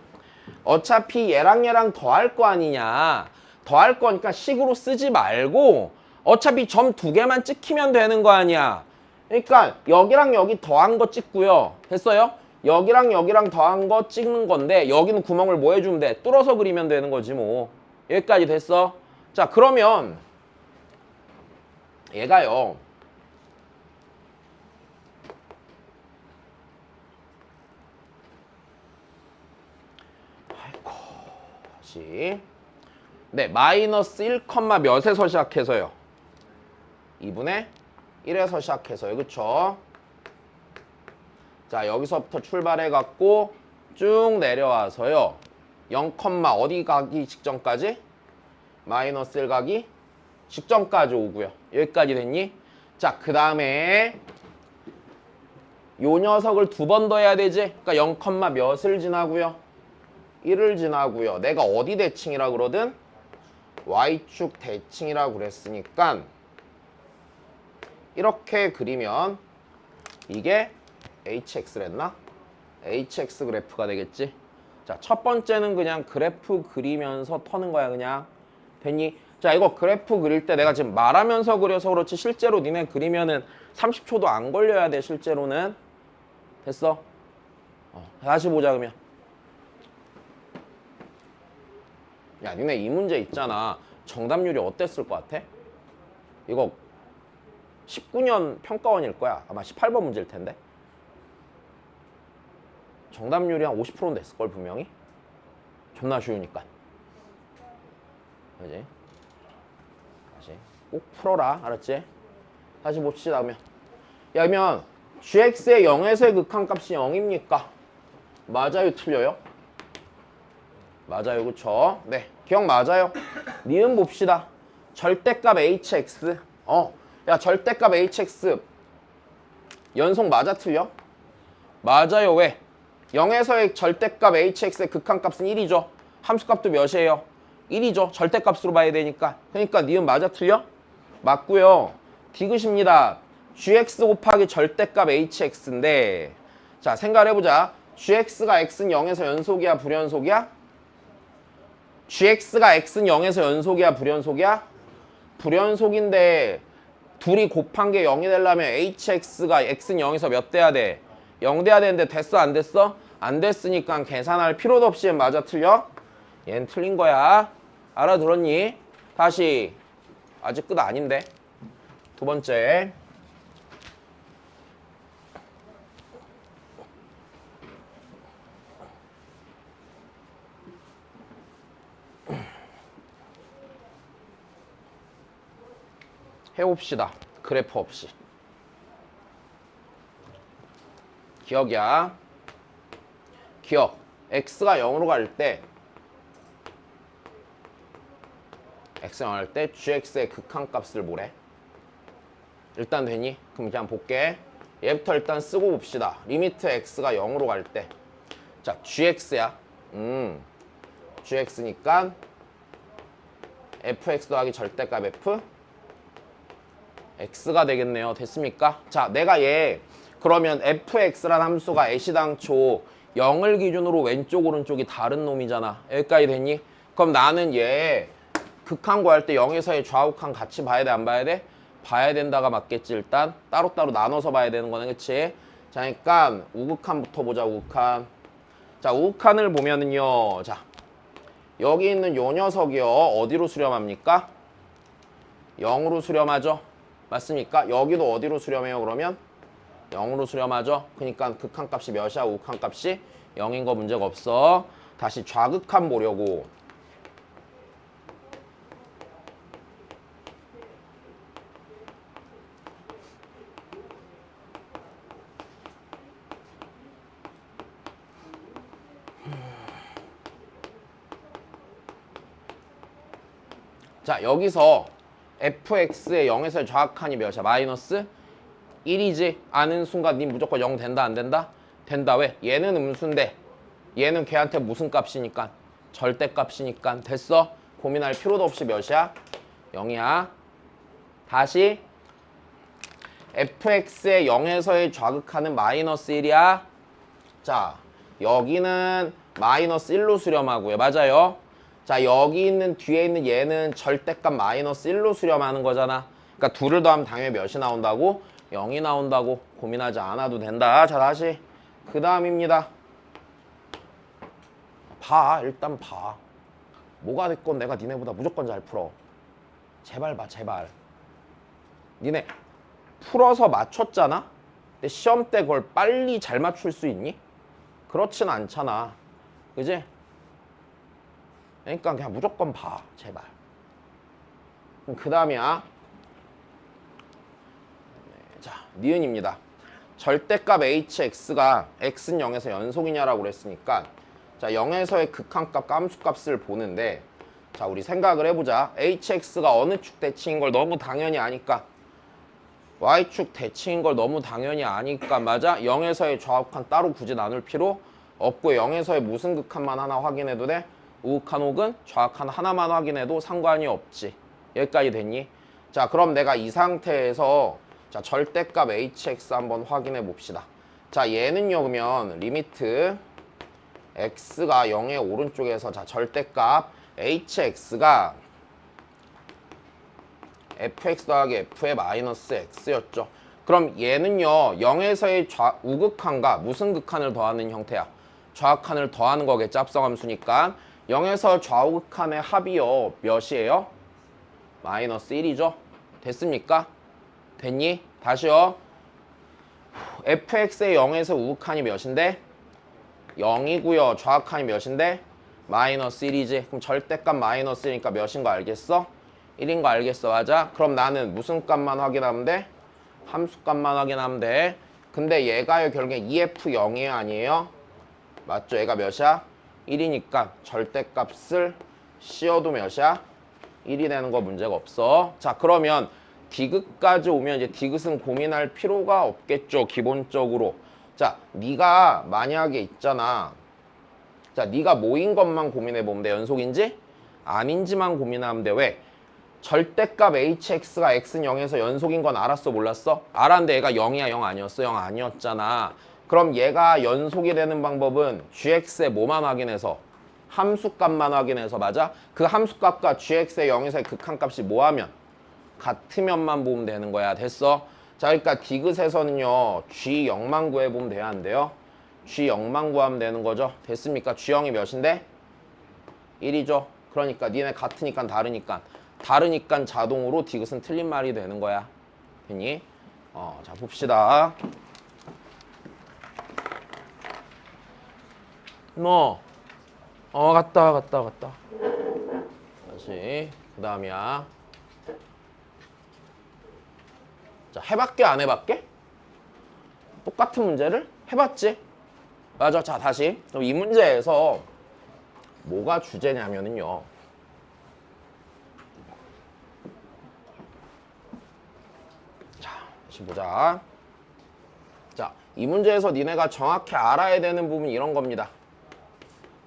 어차피 얘랑 얘랑 더할 거 아니냐. 더할 거니까 식으로 쓰지 말고 어차피 점 2개만 찍히면 되는 거 아니야. 그러니까 여기랑 여기 더한 거 찍고요. 됐어요? 여기랑 여기랑 더한 거 찍는 건데 여기는 구멍을 뭐 해주면 돼? 뚫어서 그리면 되는 거지 뭐. 여기까지 됐어? 자, 그러면 얘가요, 아이고, 다시. 네, 마이너스 1, 몇에서 시작해서요? 2분의 1에서 시작해서요. 그쵸? 자, 여기서부터 출발해갖고 쭉 내려와서요. 0, 어디 가기 직전까지? 마이너스 1 가기 직전까지 오고요. 여기까지 됐니? 자, 그 다음에 요 녀석을 2번 더 해야 되지? 그러니까 0, 몇을 지나고요? 1을 지나고요. 내가 어디 대칭이라 그러든? Y축 대칭이라고 그랬으니까 이렇게 그리면 이게 HX랬나? HX 그래프가 되겠지? 자, 첫 번째는 그냥 그래프 그리면서 터는 거야, 그냥. 됐니? 자, 이거 그래프 그릴 때 내가 지금 말하면서 그려서 그렇지 실제로 니네 그리면은 30초도 안 걸려야 돼, 실제로는. 됐어? 다시 보자, 그러면. 야, 니네 이 문제 있잖아. 정답률이 어땠을 것 같아? 이거 19년 평가원일 거야. 아마 18번 문제일 텐데. 정답률이 한 50%는 됐을걸, 분명히. 존나 쉬우니까. 그지? 다시 꼭 풀어라, 알았지? 다시 봅시다. 그러면 야, 그러면 gx의 0에서의 극한값이 0입니까? 맞아요, 틀려요? 맞아요, 그쵸? 네, 기억 맞아요. 니은 봅시다. 절대값 hx. 야, 절대값 hx 연속 맞아, 틀려? 맞아요. 왜? 0에서의 절대값 hx의 극한값은 1이죠. 함수값도 몇이에요? 1이죠. 절대값으로 봐야 되니까. 그러니까 니은 맞아, 틀려? 맞고요. 디귿입니다. gx 곱하기 절대값 hx인데, 자, 생각을 해보자. gx가 x는 0에서 연속이야, 불연속이야? gx가 x는 0에서 연속이야, 불연속이야? 불연속인데 둘이 곱한 게 0이 되려면 hx가 x는 0에서 몇 돼야 돼? 0 돼야 되는데 됐어 안 됐어? 안 됐으니까 계산할 필요도 없이 맞아 틀려? 얘는 틀린 거야. 알아들었니? 다시. 아직 끝 아닌데. 두 번째. 해봅시다. 그래프 없이. 기억이야. 기억. x가 0으로 갈 때 x가 0 할 때 gx의 극한값을 뭐래? 일단 되니? 그럼 그냥 볼게. 얘부터 일단 쓰고 봅시다. 리미트 x가 0으로 갈 때. 자, gx야. gx니까 fx 더하기 절대값 f x가 되겠네요. 됐습니까? 자, 내가 얘 그러면 fx란 함수가 애시당초 0을 기준으로 왼쪽 오른쪽이 다른 놈이잖아. 여기까지 됐니? 그럼 나는 얘 극한 구할 때 0에서의 좌우칸 같이 봐야 돼? 안 봐야 돼? 봐야 된다가 맞겠지. 일단 따로따로 나눠서 봐야 되는 거네. 그치? 자, 그러니까 우극한부터 보자. 우극한. 자, 우극한을 보면은요. 자, 여기 있는 요 녀석이요. 어디로 수렴합니까? 0으로 수렴하죠. 맞습니까? 여기도 어디로 수렴해요? 그러면 0으로 수렴하죠. 그러니까 극한값이 몇이야? 우극한값이 0인 거 문제가 없어. 다시 좌극한 보려고. 자, 여기서 fx의 0에서 좌극한이 몇이야? 마이너스 1이지? 아는 순간 니 무조건 0 된다 안 된다? 된다. 왜? 얘는 음수인데 얘는 걔한테 무슨 값이니까? 절대값이니까. 됐어? 고민할 필요도 없이 몇이야? 0이야. 다시 fx의 0에서의 좌극한은 마이너스 1이야. 자, 여기는 마이너스 1로 수렴하고요. 맞아요? 자, 여기 있는 뒤에 있는 얘는 절대값 마이너스 1로 수렴하는 거잖아. 그러니까 둘을 더하면 당연히 몇이 나온다고? 0이 나온다고. 고민하지 않아도 된다. 자, 다시 그 다음입니다. 봐. 일단 봐. 뭐가 됐건 내가 니네보다 무조건 잘 풀어. 제발 봐. 제발. 니네 풀어서 맞췄잖아? 근데 시험 때 그걸 빨리 잘 맞출 수 있니? 그렇진 않잖아. 그지? 그러니까 그냥 무조건 봐. 제발. 그럼 그 다음이야. 자, 니은입니다. 절대값 hx가 x는 0에서 연속이냐라고 그랬으니까 자, 0에서의 극한값 깜수값을 보는데 자, 우리 생각을 해보자. hx가 어느 축 대칭인 걸 너무 당연히 아니까 y축 대칭인 걸 너무 당연히 아니까 맞아? 0에서의 좌우칸 따로 굳이 나눌 필요 없고 0에서의 무슨 극한만 하나 확인해도 돼? 우극한 혹은 좌극한 하나만 확인해도 상관이 없지. 여기까지 됐니? 자, 그럼 내가 이 상태에서 자, 절대값 hx 한번 확인해 봅시다. 자, 얘는요 그러면 리미트 x가 0의 오른쪽에서 자, 절대값 hx가 fx 더하기 f의 마이너스 x였죠. 그럼 얘는요 0에서의 우극한과 무슨 극한을 더하는 형태야? 좌극한을 더하는 거겠지. 합성함수니까 0에서 좌우극한의 합이요 몇이에요? 마이너스 1이죠. 됐습니까? 됐니? 다시요. fx의 0에서 우극한이 몇인데? 0이고요. 좌극한이 몇인데? 마이너스 1이지. 그럼 절대값 마이너스 1이니까 몇인 거 알겠어? 1인 거 알겠어. 맞아? 그럼 나는 무슨 값만 확인하면 돼? 함수값만 확인하면 돼. 근데 얘가요 결국에 EF0이에요? 아니에요? 맞죠? 얘가 몇이야? 1이니까 절대값을 씌워도 몇이야? 1이 되는 거 문제가 없어. 자, 그러면 디귿까지 오면 이제 디귿은 고민할 필요가 없겠죠. 기본적으로. 자, 네가 만약에 있잖아. 자, 네가 뭐인 것만 고민해 보면 돼. 연속인지 아닌지만 고민하면 돼. 왜? 절대값 hx가 x는 0에서 연속인 건 알았어? 몰랐어? 알았는데 얘가 0이야? 0 아니었어? 0 아니었잖아. 그럼 얘가 연속이 되는 방법은 gx의 뭐만 확인해서? 함수값만 확인해서. 맞아? 그 함수값과 gx의 0에서의 극한값이 뭐하면? 같으면만 보면 되는 거야. 됐어? 자, 그러니까 디귿에서는요. G0만 구해보면 돼야 안 돼요? G0만 구하면 되는 거죠. 됐습니까? G0이 몇인데? 1이죠. 그러니까 니네 같으니까 다르니까 자동으로 디귿은 틀린 말이 되는 거야. 됐니? 자 봅시다. 갔다. 다시 그 다음이야. 자, 해봤게 안 해봤게? 똑같은 문제를 해봤지? 맞아. 자, 다시 이 문제에서 뭐가 주제냐면은요. 자, 다시 보자. 자, 이 문제에서 니네가 정확히 알아야 되는 부분이 이런 겁니다.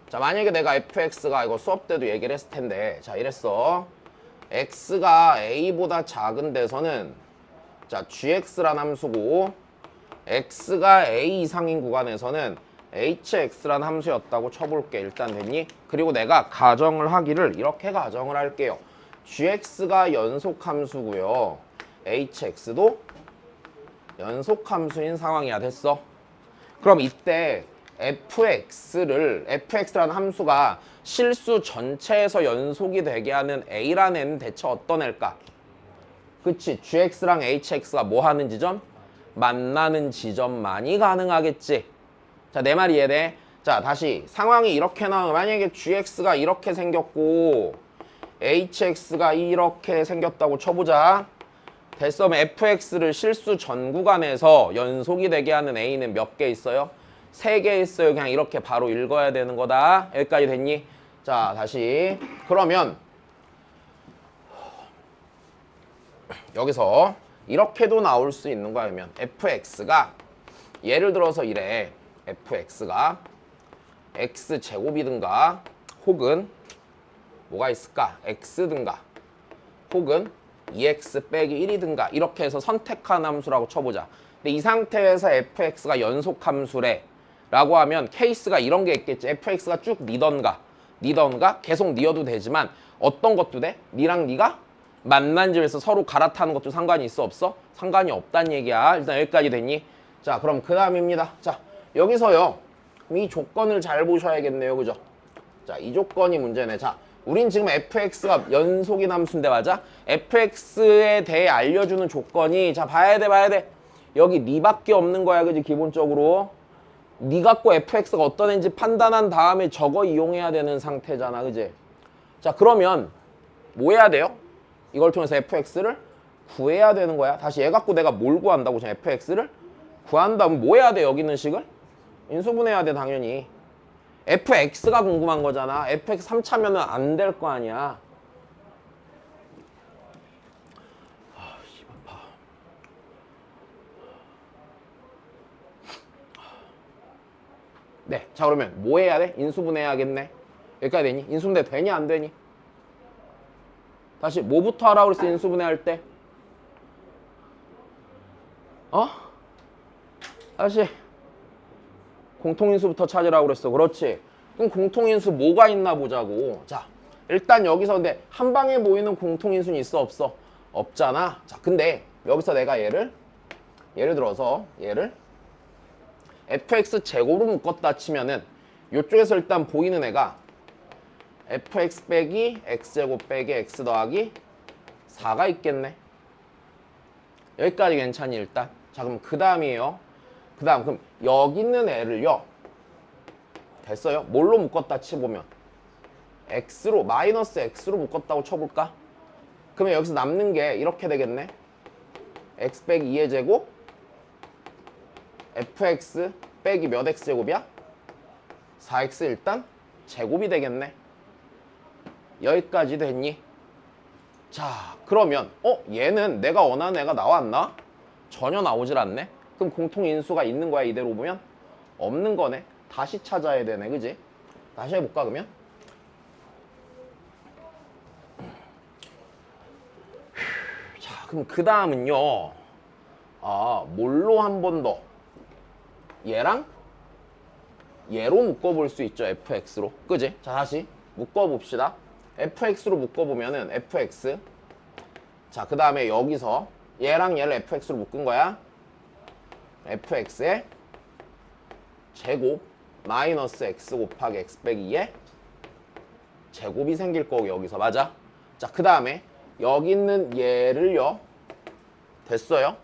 자, 만약에 내가 fx가 이거 수업 때도 얘기를 했을 텐데, 자, 이랬어. x가 a보다 작은 데서는 자, gx란 함수고 x가 a 이상인 구간에서는 hx란 함수였다고 쳐볼게. 일단 됐니? 그리고 내가 가정을 하기를 이렇게 가정을 할게요. gx가 연속함수고요. hx도 연속함수인 상황이야. 됐어? 그럼 이때 fx라는 함수가 실수 전체에서 연속이 되게 하는 a라는 애는 대체 어떤 애일까? 그치? gx랑 hx가 뭐 하는 지점? 만나는 지점만이 가능하겠지. 자, 내 말 이해돼? 자, 다시 상황이 이렇게 나오면 만약에 gx가 이렇게 생겼고 hx가 이렇게 생겼다고 쳐보자. 됐어? 그럼 fx를 실수 전 구간에서 연속이 되게 하는 a는 몇 개 있어요? 3개 있어요. 그냥 이렇게 바로 읽어야 되는 거다. 여기까지 됐니? 자, 다시 그러면 여기서 이렇게도 나올 수 있는 거야. 그러면 fx가 예를 들어서 이래. fx가 x제곱이든가 혹은 뭐가 있을까? x든가 혹은 2x 빼기 1이든가 이렇게 해서 선택한 함수라고 쳐보자. 근데 이 상태에서 fx가 연속함수래 라고 하면 케이스가 이런 게 있겠지. fx가 쭉 니던가 계속 니어도 되지만 어떤 것도 돼? 니랑 니가 만난 집에서 서로 갈아타는 것도 상관이 있어 없어? 상관이 없단 얘기야. 일단 여기까지 됐니? 자, 그럼 그 다음입니다. 자, 여기서요 이 조건을 잘 보셔야겠네요. 그죠? 자, 이 조건이 문제네. 자, 우린 지금 fx가 연속인 함수인데 맞아? fx에 대해 알려주는 조건이 자, 봐야 돼. 여기 니밖에 없는 거야. 그지? 기본적으로 니 갖고 fx가 어떤 애인지 판단한 다음에 저거 이용해야 되는 상태잖아. 그지? 자, 그러면 뭐 해야 돼요? 이걸 통해서 fx를 구해야 되는 거야. 다시 얘 갖고 내가 뭘 구한다고? 지금 fx를 구한다면 뭐 해야 돼? 여기 있는 식을 인수분해해야 돼. 당연히 fx가 궁금한 거잖아. fx 3차면은 안 될 거 아니야. 네, 자 그러면 뭐 해야 돼? 인수분해해야겠네. 여기까지 되니? 인수분해 되니 안 되니? 다시 뭐부터 하라고 그랬어? 인수분해할 때? 다시 공통인수부터 찾으라고 그랬어. 그렇지. 그럼 공통인수 뭐가 있나 보자고. 자, 일단 여기서 근데 한 방에 모이는 공통인수는 있어 없어? 없잖아. 자, 근데 여기서 내가 예를 들어서 얘를 fx 제곱으로 묶었다 치면은 이쪽에서 일단 보이는 애가 fx 빼기 x제곱 빼기 x 더하기 4가 있겠네. 여기까지 괜찮니 일단? 자, 그럼 그 다음이에요. 그럼 여기 있는 애를요. 됐어요? 뭘로 묶었다 치보면 x로 마이너스 x로 묶었다고 쳐볼까? 그러면 여기서 남는 게 이렇게 되겠네. x 빼기 2의 제곱 fx 빼기 몇 x제곱이야? 4x 일단 제곱이 되겠네. 여기까지 됐니? 자, 그러면 얘는 내가 원하는 애가 나왔나? 전혀 나오질 않네. 그럼 공통인수가 있는 거야 이대로 보면? 없는 거네. 다시 찾아야 되네. 그지? 다시 해볼까 그러면? 자, 그럼 그 다음은요. 뭘로 한 번 더? 얘랑 얘로 묶어볼 수 있죠. fx로. 그지? 자, 다시 묶어봅시다. fx로 묶어보면은 fx 자, 그 다음에 여기서 얘랑 얘를 fx로 묶은 거야. fx의 제곱 마이너스 x 곱하기 x 빼기 2의 제곱이 생길 거고 여기서 맞아? 자, 그 다음에 여기 있는 얘를요. 됐어요?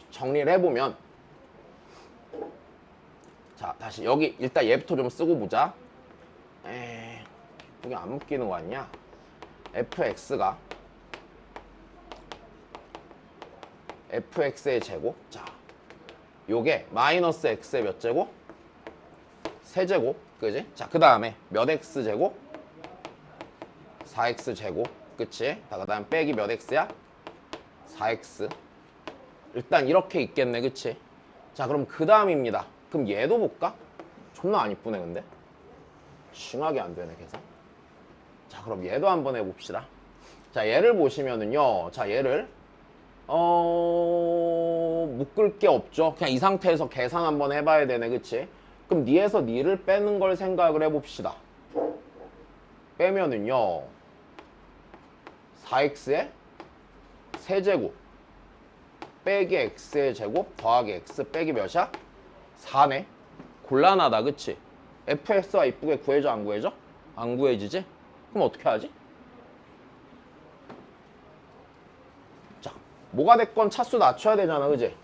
정리를 해보면 자, 다시 여기 일단 얘부터 좀 쓰고 보자. 여기 안 묶이는 거 아니야? fx가 fx의 제곱. 자, 요게 마이너스 x의 몇 제곱? 세제곱. 그지? 자, 그 다음에 몇 x 제곱? 4x 제곱. 그치? 그 다음 빼기 몇 x야? 4x. 일단 이렇게 있겠네. 그치? 자, 그럼 그 다음입니다. 그럼 얘도 볼까? 존나 안 이쁘네 근데. 심하게 안 되네 계산. 자, 그럼 얘도 한번 해봅시다. 자, 얘를 보시면은요. 자, 얘를 묶을 게 없죠. 그냥 이 상태에서 계산 한번 해봐야 되네. 그치? 그럼 니에서 니를 빼는 걸 생각을 해봅시다. 빼면은요 4x의 세제곱 빼기 x의 제곱 더하기 x 빼기 몇이야? 4네. 곤란하다. 그치? fx가 이쁘게 구해져 안 구해져? 안 구해지지? 그럼 어떻게 하지? 자, 뭐가 됐건 차수 낮춰야 되잖아. 그치?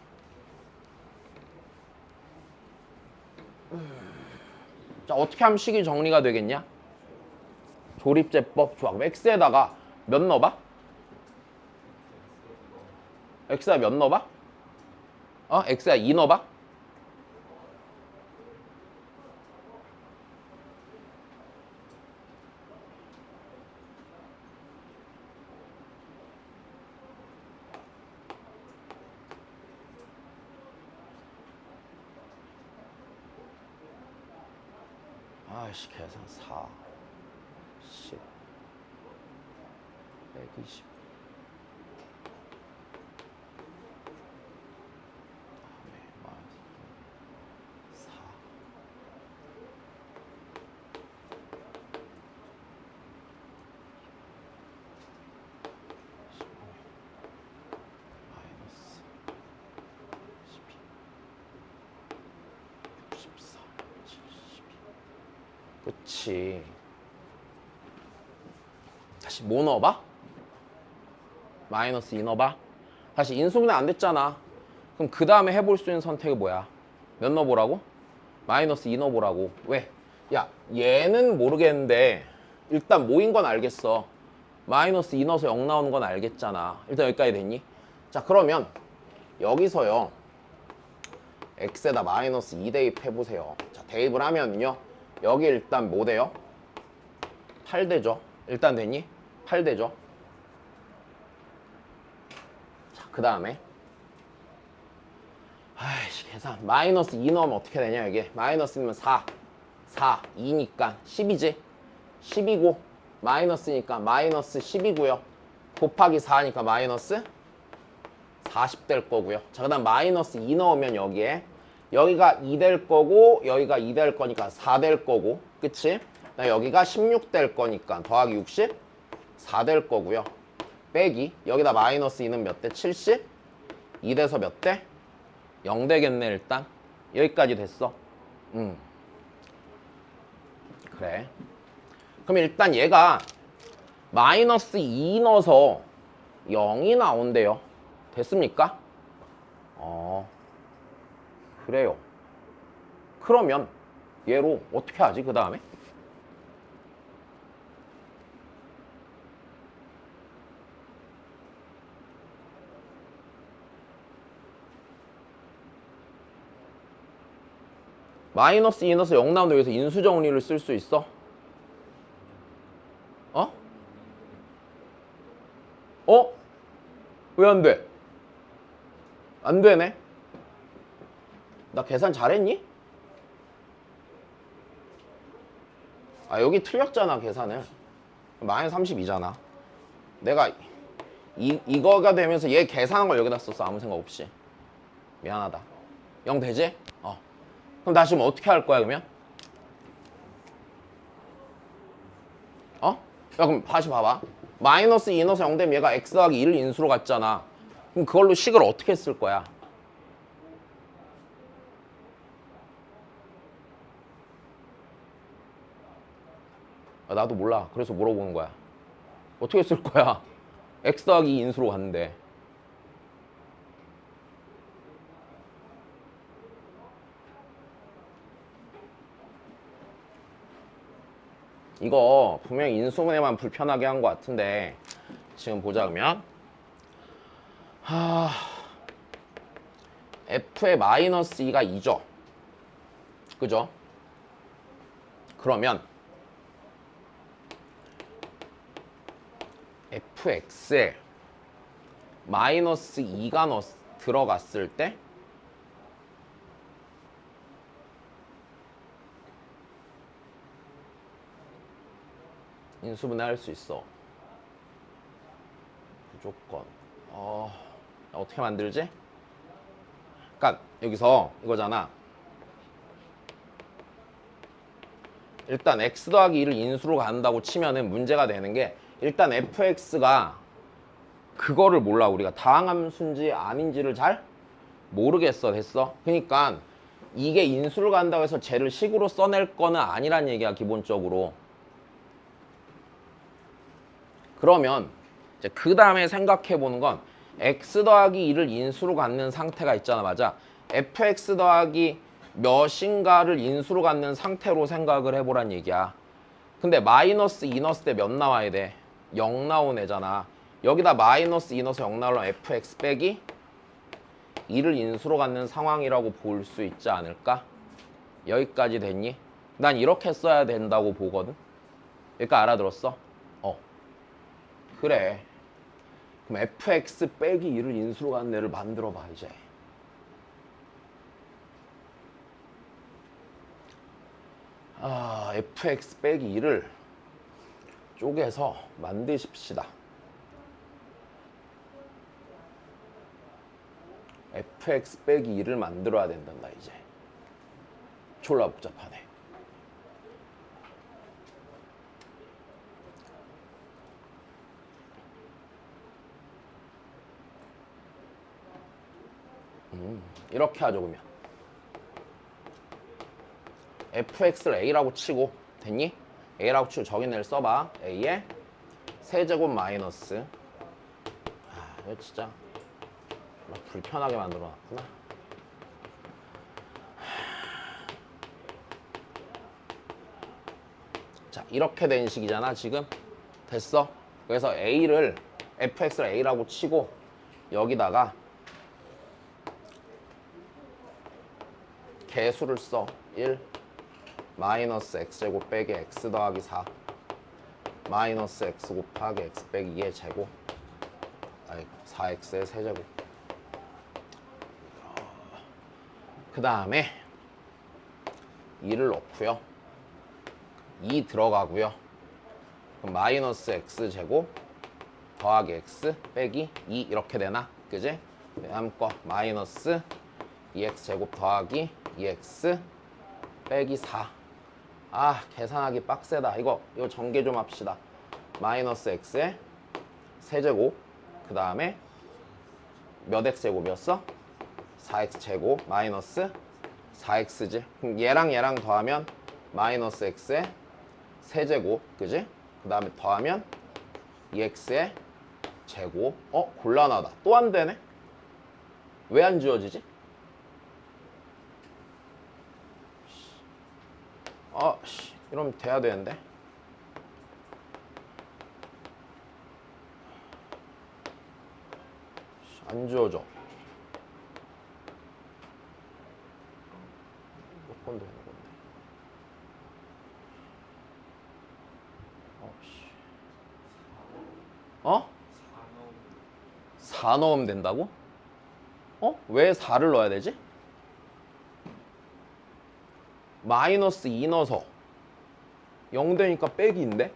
자, 어떻게 하면 식이 정리가 되겠냐? 조립제법. 좋아. 그럼 x에다가 몇 넣어봐? x에다 몇 넣어봐? x에다 2 넣어봐? 아이씨, 계산 4 10 120 4 마이너스 12 64 72. 그치. 다시 뭐 넣어봐? 마이너스 2 넣어봐. 다시 인수분해 안 됐잖아. 그럼 그 다음에 해볼 수 있는 선택이 뭐야? 몇 넣어보라고? 마이너스 2 넣어보라고. 왜? 야, 얘는 모르겠는데 일단 뭐인 건 알겠어. 마이너스 2 넣어서 0 나오는 건 알겠잖아. 일단 여기까지 됐니? 자, 그러면 여기서요 x에다 마이너스 2 대입해보세요. 자, 대입을 하면요 여기 일단 뭐 돼요? 8 되죠. 일단 됐니? 8 되죠. 자, 그 다음에 아이씨, 계산 마이너스 2 넣으면 어떻게 되냐. 이게 마이너스면 4 2니까 10이지. 10이고 마이너스니까 마이너스 10이고요 곱하기 4니까 마이너스 40 될 거고요. 자, 그 다음 마이너스 2 넣으면 여기가 2 될 거고 여기가 2 될 거니까 4 될 거고. 그치? 여기가 16 될 거니까 더하기 60 4 될 거고요. 빼기 여기다 마이너스 2는 몇 대? 70 2 돼서 몇 대? 0 되겠네. 일단 여기까지 됐어. 그래. 그럼 일단 얘가 마이너스 2 넣어서 0이 나온대요. 됐습니까? 그래요. 그러면 얘로 어떻게 하지? 그 다음에 마이너스 2 넣어서 0 나오는데 여기서 인수정리를 쓸 수 있어? 왜 안 돼? 안 되네. 나 계산 잘했니? 여기 틀렸잖아 계산을. 마이너스 32잖아. 내가 이거가 되면서 얘 계산한 걸 여기다 썼어. 아무 생각 없이. 미안하다. 0 되지? 그럼 나 지금 어떻게 할 거야 그러면? 야, 그럼 다시 봐봐. 마이너스 2 넣어서 0 되면 얘가 x 더하기 1 인수로 갔잖아. 그럼 그걸로 식을 어떻게 쓸 거야? 나도 몰라. 그래서 물어보는 거야. 어떻게 쓸 거야? x 더하기 2 인수로 갔는데. 이거 분명히 인수분해만 불편하게 한 것 같은데 지금 보자 그러면 f의 마이너스 2가 2죠. 그죠? 그러면 fx에 마이너스 2가 들어갔을 때 인수분해 할 수 있어. 무조건. 어떻게 만들지? 그러니까 여기서 이거잖아. 일단 x 더하기 1을 인수로 간다고 치면은 문제가 되는 게 일단 fx가 그거를 몰라. 우리가 다항함수인지 아닌지를 잘 모르겠어. 됐어? 그러니까 이게 인수를 간다고 해서 쟤를 식으로 써낼 거는 아니란 얘기야. 기본적으로. 그러면 이제 그 다음에 생각해 보는 건 x 더하기 2를 인수로 갖는 상태가 있잖아. 맞아. fx 더하기 몇인가를 인수로 갖는 상태로 생각을 해보란 얘기야. 근데 마이너스 2 넣었을 때 몇 나와야 돼? 0 나온 애잖아. 여기다 마이너스 2 넣어서 0 나오려면 fx 빼기 2를 인수로 갖는 상황이라고 볼 수 있지 않을까? 여기까지 됐니? 난 이렇게 써야 된다고 보거든. 그러니까 알아들었어? 그래. 그럼 fx 빼기 2를 인수로 갖는 애를 만들어봐 이제. fx 빼기 2를 쪼개서 만드십시다. fx 빼기 2를 만들어야 된단다 이제. 졸라 복잡하네. 이렇게 하죠 그러면. fx를 a라고 치고 됐니? a라고 치고 저기를 써봐. a에 세제곱 마이너스 이거 진짜 불편하게 만들어놨구나. 자 이렇게 된 식이잖아 지금. 됐어? 그래서 a를 fx를 a라고 치고 여기다가 개수를 써. 1 마이너스 x제곱 빼기 x 더하기 4 마이너스 x 곱하기 x 빼기 2의 제곱 4x의 세제곱. 그 다음에 2를 넣고요. 2 들어가고요. 그럼 마이너스 x제곱 더하기 x 빼기 2 이렇게 되나? 그지? 다음 거 마이너스 2x제곱 더하기 2x 빼기 4. 계산하기 빡세다. 이거 전개 좀 합시다. 마이너스 x의 세제곱 그 다음에 몇 x제곱이었어? 4x제곱 마이너스 4x지. 그럼 얘랑 얘랑 더하면 마이너스 x의 세제곱 그지? 그 다음에 더하면 2x의 제곱. 곤란하다. 또 안 되네? 왜 안 지워지지? 이러면 돼야 되는데. 안 지워져. 몇 번 되는 건데. 4 넣으면 된다고? 왜 4를 넣어야 되지? 마이너스 2 넣어서 0 되니까 빼기인데?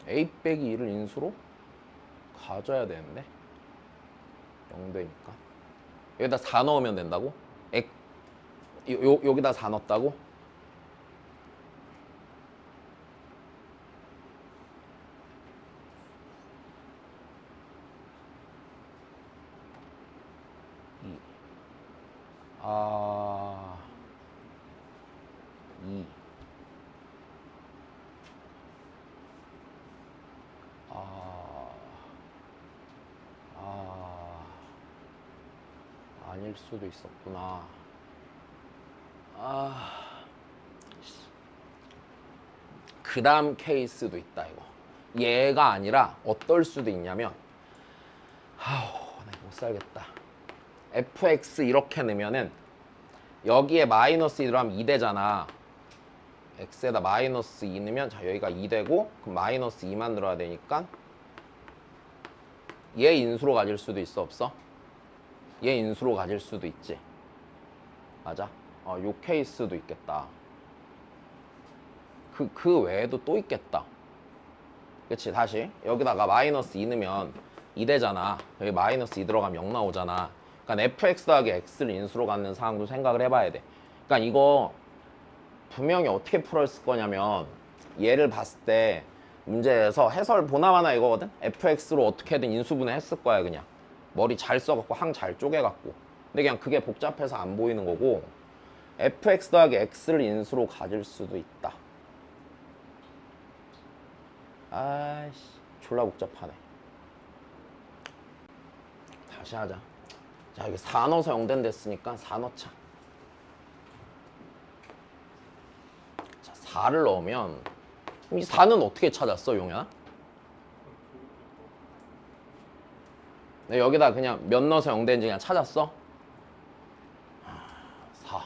a 빼기 2를 인수로 가져야 되는데 0 되니까 여기다 4 넣으면 된다고? 여기다 4 넣었다고? 아... 2 아닐 수도 있었구나. 그 다음 케이스도 있다 이거. 얘가 아니라 어떨 수도 있냐면 나 못 살겠다. fx 이렇게 넣으면은 여기에 마이너스 2 들어가면 2 되잖아. x에다 마이너스 2 넣으면 자 여기가 2 되고 그럼 마이너스 2만 들어야 되니까 얘 인수로 가질 수도 있어 없어? 얘 인수로 가질 수도 있지. 맞아? 요 케이스도 있겠다. 그 외에도 또 있겠다. 그치? 다시 여기다가 마이너스 2 넣으면 2 되잖아. 여기 마이너스 2 들어가면 0 나오잖아. 그러니까 fx 더하기 x를 인수로 갖는 상황도 생각을 해봐야 돼. 그러니까 이거 분명히 어떻게 풀었을 거냐면 얘를 봤을 때 문제에서 해설 보나마나 이거거든? fx로 어떻게든 인수분해 했을 거야 그냥. 머리 잘 써갖고 항 잘 쪼개갖고. 근데 그냥 그게 복잡해서 안 보이는 거고 fx 더하기 x를 인수로 가질 수도 있다. 아이씨 졸라 복잡하네. 다시 하자. 자 여기 4 넣어서 0된 됐으니까 4 넣자. 자 4를 넣으면 이 4는 어떻게 찾았어 용현아? 여기다 그냥 몇 넣어서 0된지 그냥 찾았어? 4.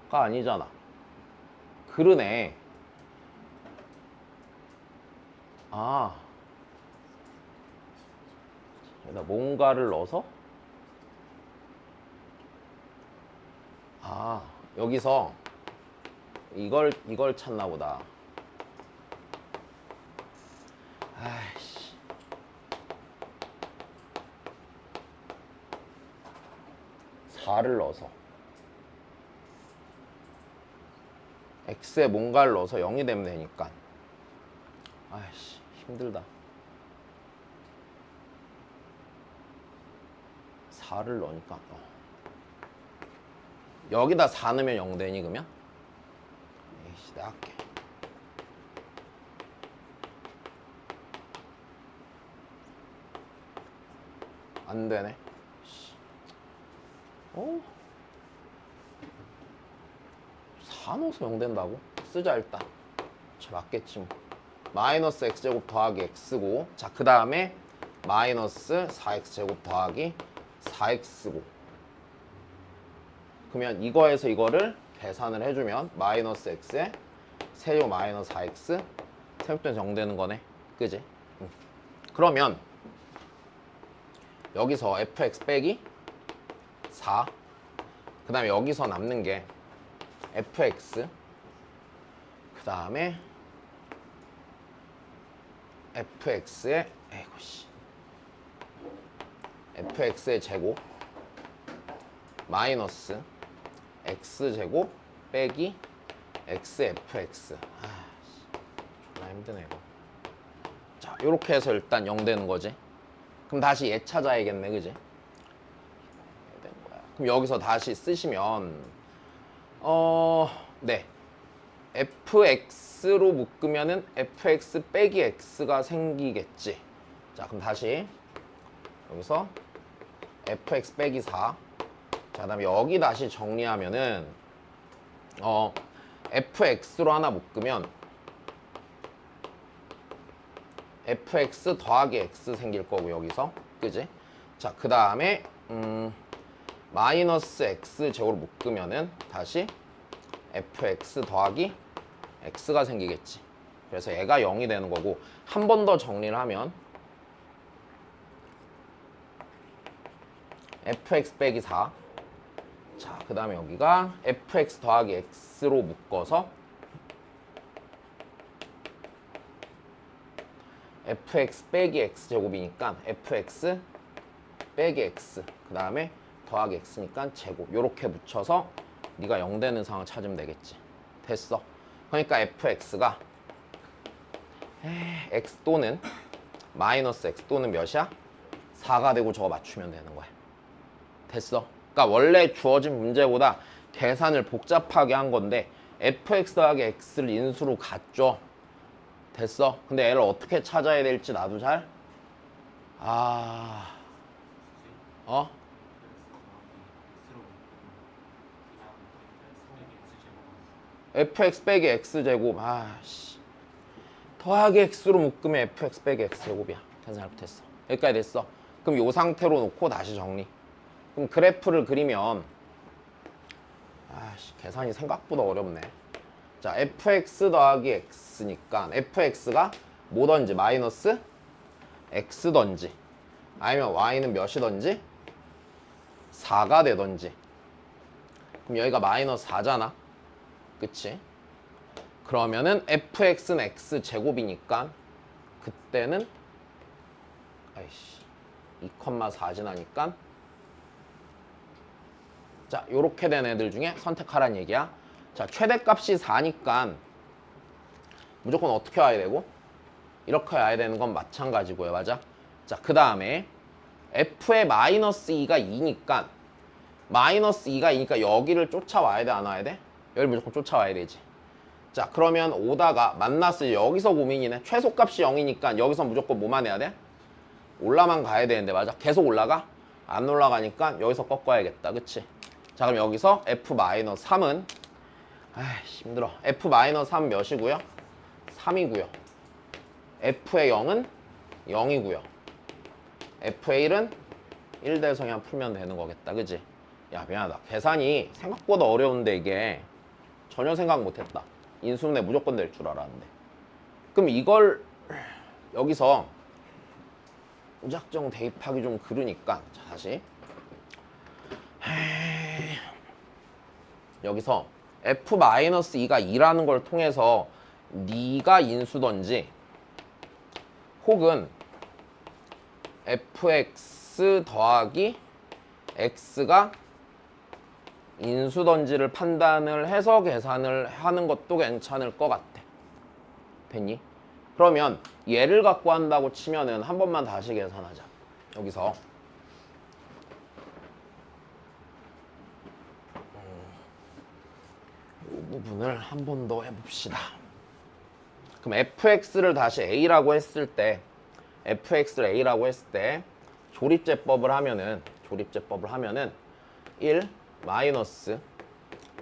가 아니잖아. 그러네. 여기다 뭔가를 넣어서 여기서 이걸 찾나 보다. 아이씨. (4를) 넣어서 x에 뭔가를 넣어서 0이 되면 되니까. 아이씨 힘들다. 4를 넣으니까 여기다 4 넣으면 0 되니 그러면? 에이씨 내가 할게. 안 되네. 4 넣어서 0 된다고? 쓰자 일단. 맞겠지 뭐. 마이너스 x제곱 더하기 x고 자 그 다음에 마이너스 4x제곱 더하기 4x고 그러면 이거에서 이거를 계산을 해주면 마이너스 x에 세제곱 마이너스 4x 세제곱된 정되는 거네. 그지? 그러면 여기서 fx 빼기 4 그 다음에 여기서 남는 게 fx 그 다음에 fx의 fx의 제곱 마이너스 x제곱 빼기 xfx 존나 힘드네 이거. 자 요렇게 해서 일단 0 되는 거지. 그럼 다시 얘 찾아야겠네 그지? 그럼 여기서 다시 쓰시면 네 fx로 묶으면은 fx 빼기 x가 생기겠지. 자 그럼 다시 여기서 fx 빼기 4 자 그 다음에 여기 다시 정리하면은 fx로 하나 묶으면 fx 더하기 x 생길 거고 여기서 그지? 자 그 다음에 마이너스 x 제곱으로 묶으면은 다시 fx 더하기 x가 생기겠지. 그래서 얘가 0이 되는 거고 한 번 더 정리를 하면 fx 빼기 4 자 그 다음에 여기가 fx 더하기 x로 묶어서 fx 빼기 x제곱이니까 fx 빼기 x 그 다음에 더하기 x니까 제곱 요렇게 붙여서 네가 0 되는 상황 찾으면 되겠지. 됐어. 그러니까 fx가 x 또는 마이너스 x 또는 몇이야? 4가 되고 저거 맞추면 되는 거야. 됐어. 그러니까 원래 주어진 문제보다 계산을 복잡하게 한 건데 fx 더하기 x를 인수로 갔죠. 됐어. 근데 얘를 어떻게 찾아야 될지 나도 잘 어? fx 빼기 x제곱 아씨 더하기 x로 묶으면 fx 빼기 x제곱이야. 계산 잘못했어. 여기까지 됐어. 그럼 이 상태로 놓고 다시 정리. 그럼 그래프를 그리면 아씨 계산이 생각보다 어렵네. 자 fx 더하기 x니까 fx가 뭐던지 마이너스 x던지 아니면 y는 몇이던지 4가 되던지. 그럼 여기가 마이너스 4잖아. 그치? 그러면은 fx는 x제곱이니까 그때는 아이씨 2,4 지나니까 자 요렇게 된 애들 중에 선택하란 얘기야. 자 최대값이 4니까 무조건 어떻게 와야 되고 이렇게 와야 되는 건 마찬가지고요. 맞아? 자 그 다음에 f의 마이너스 2가 2니까 마이너스 2가 2니까 여기를 쫓아와야 돼 안 와야 돼? 여기를 무조건 쫓아와야 되지. 자 그러면 오다가 만났을 때 여기서 고민이네. 최소값이 0이니까 여기서 무조건 뭐만 해야 돼? 올라만 가야 되는데 맞아? 계속 올라가? 안 올라가니까 여기서 꺾어야겠다. 그치? 자 그럼 여기서 f-3은 아이씨 힘들어. f-3은 몇이고요? 3이고요. f의 0은 0이고요. f의 1은 1 대해서 그냥 풀면 되는 거겠다. 그치? 야 미안하다. 계산이 생각보다 어려운데 이게 전혀 생각 못했다. 인수분해 무조건 될 줄 알았는데. 그럼 이걸 여기서 무작정 대입하기 좀 그러니까 자 다시 여기서 f-2가 2라는 걸 통해서 네가 인수던지 혹은 fx 더하기 x가 인수던지를 판단을 해서 계산을 하는 것도 괜찮을 것 같아. 됐니? 그러면 얘를 갖고 한다고 치면은 한 번만 다시 계산하자. 여기서 이 부분을 한 번 더 해봅시다. 그럼 fx를 다시 a라고 했을 때 fx를 a라고 했을 때 조립제법을 하면은 1 마이너스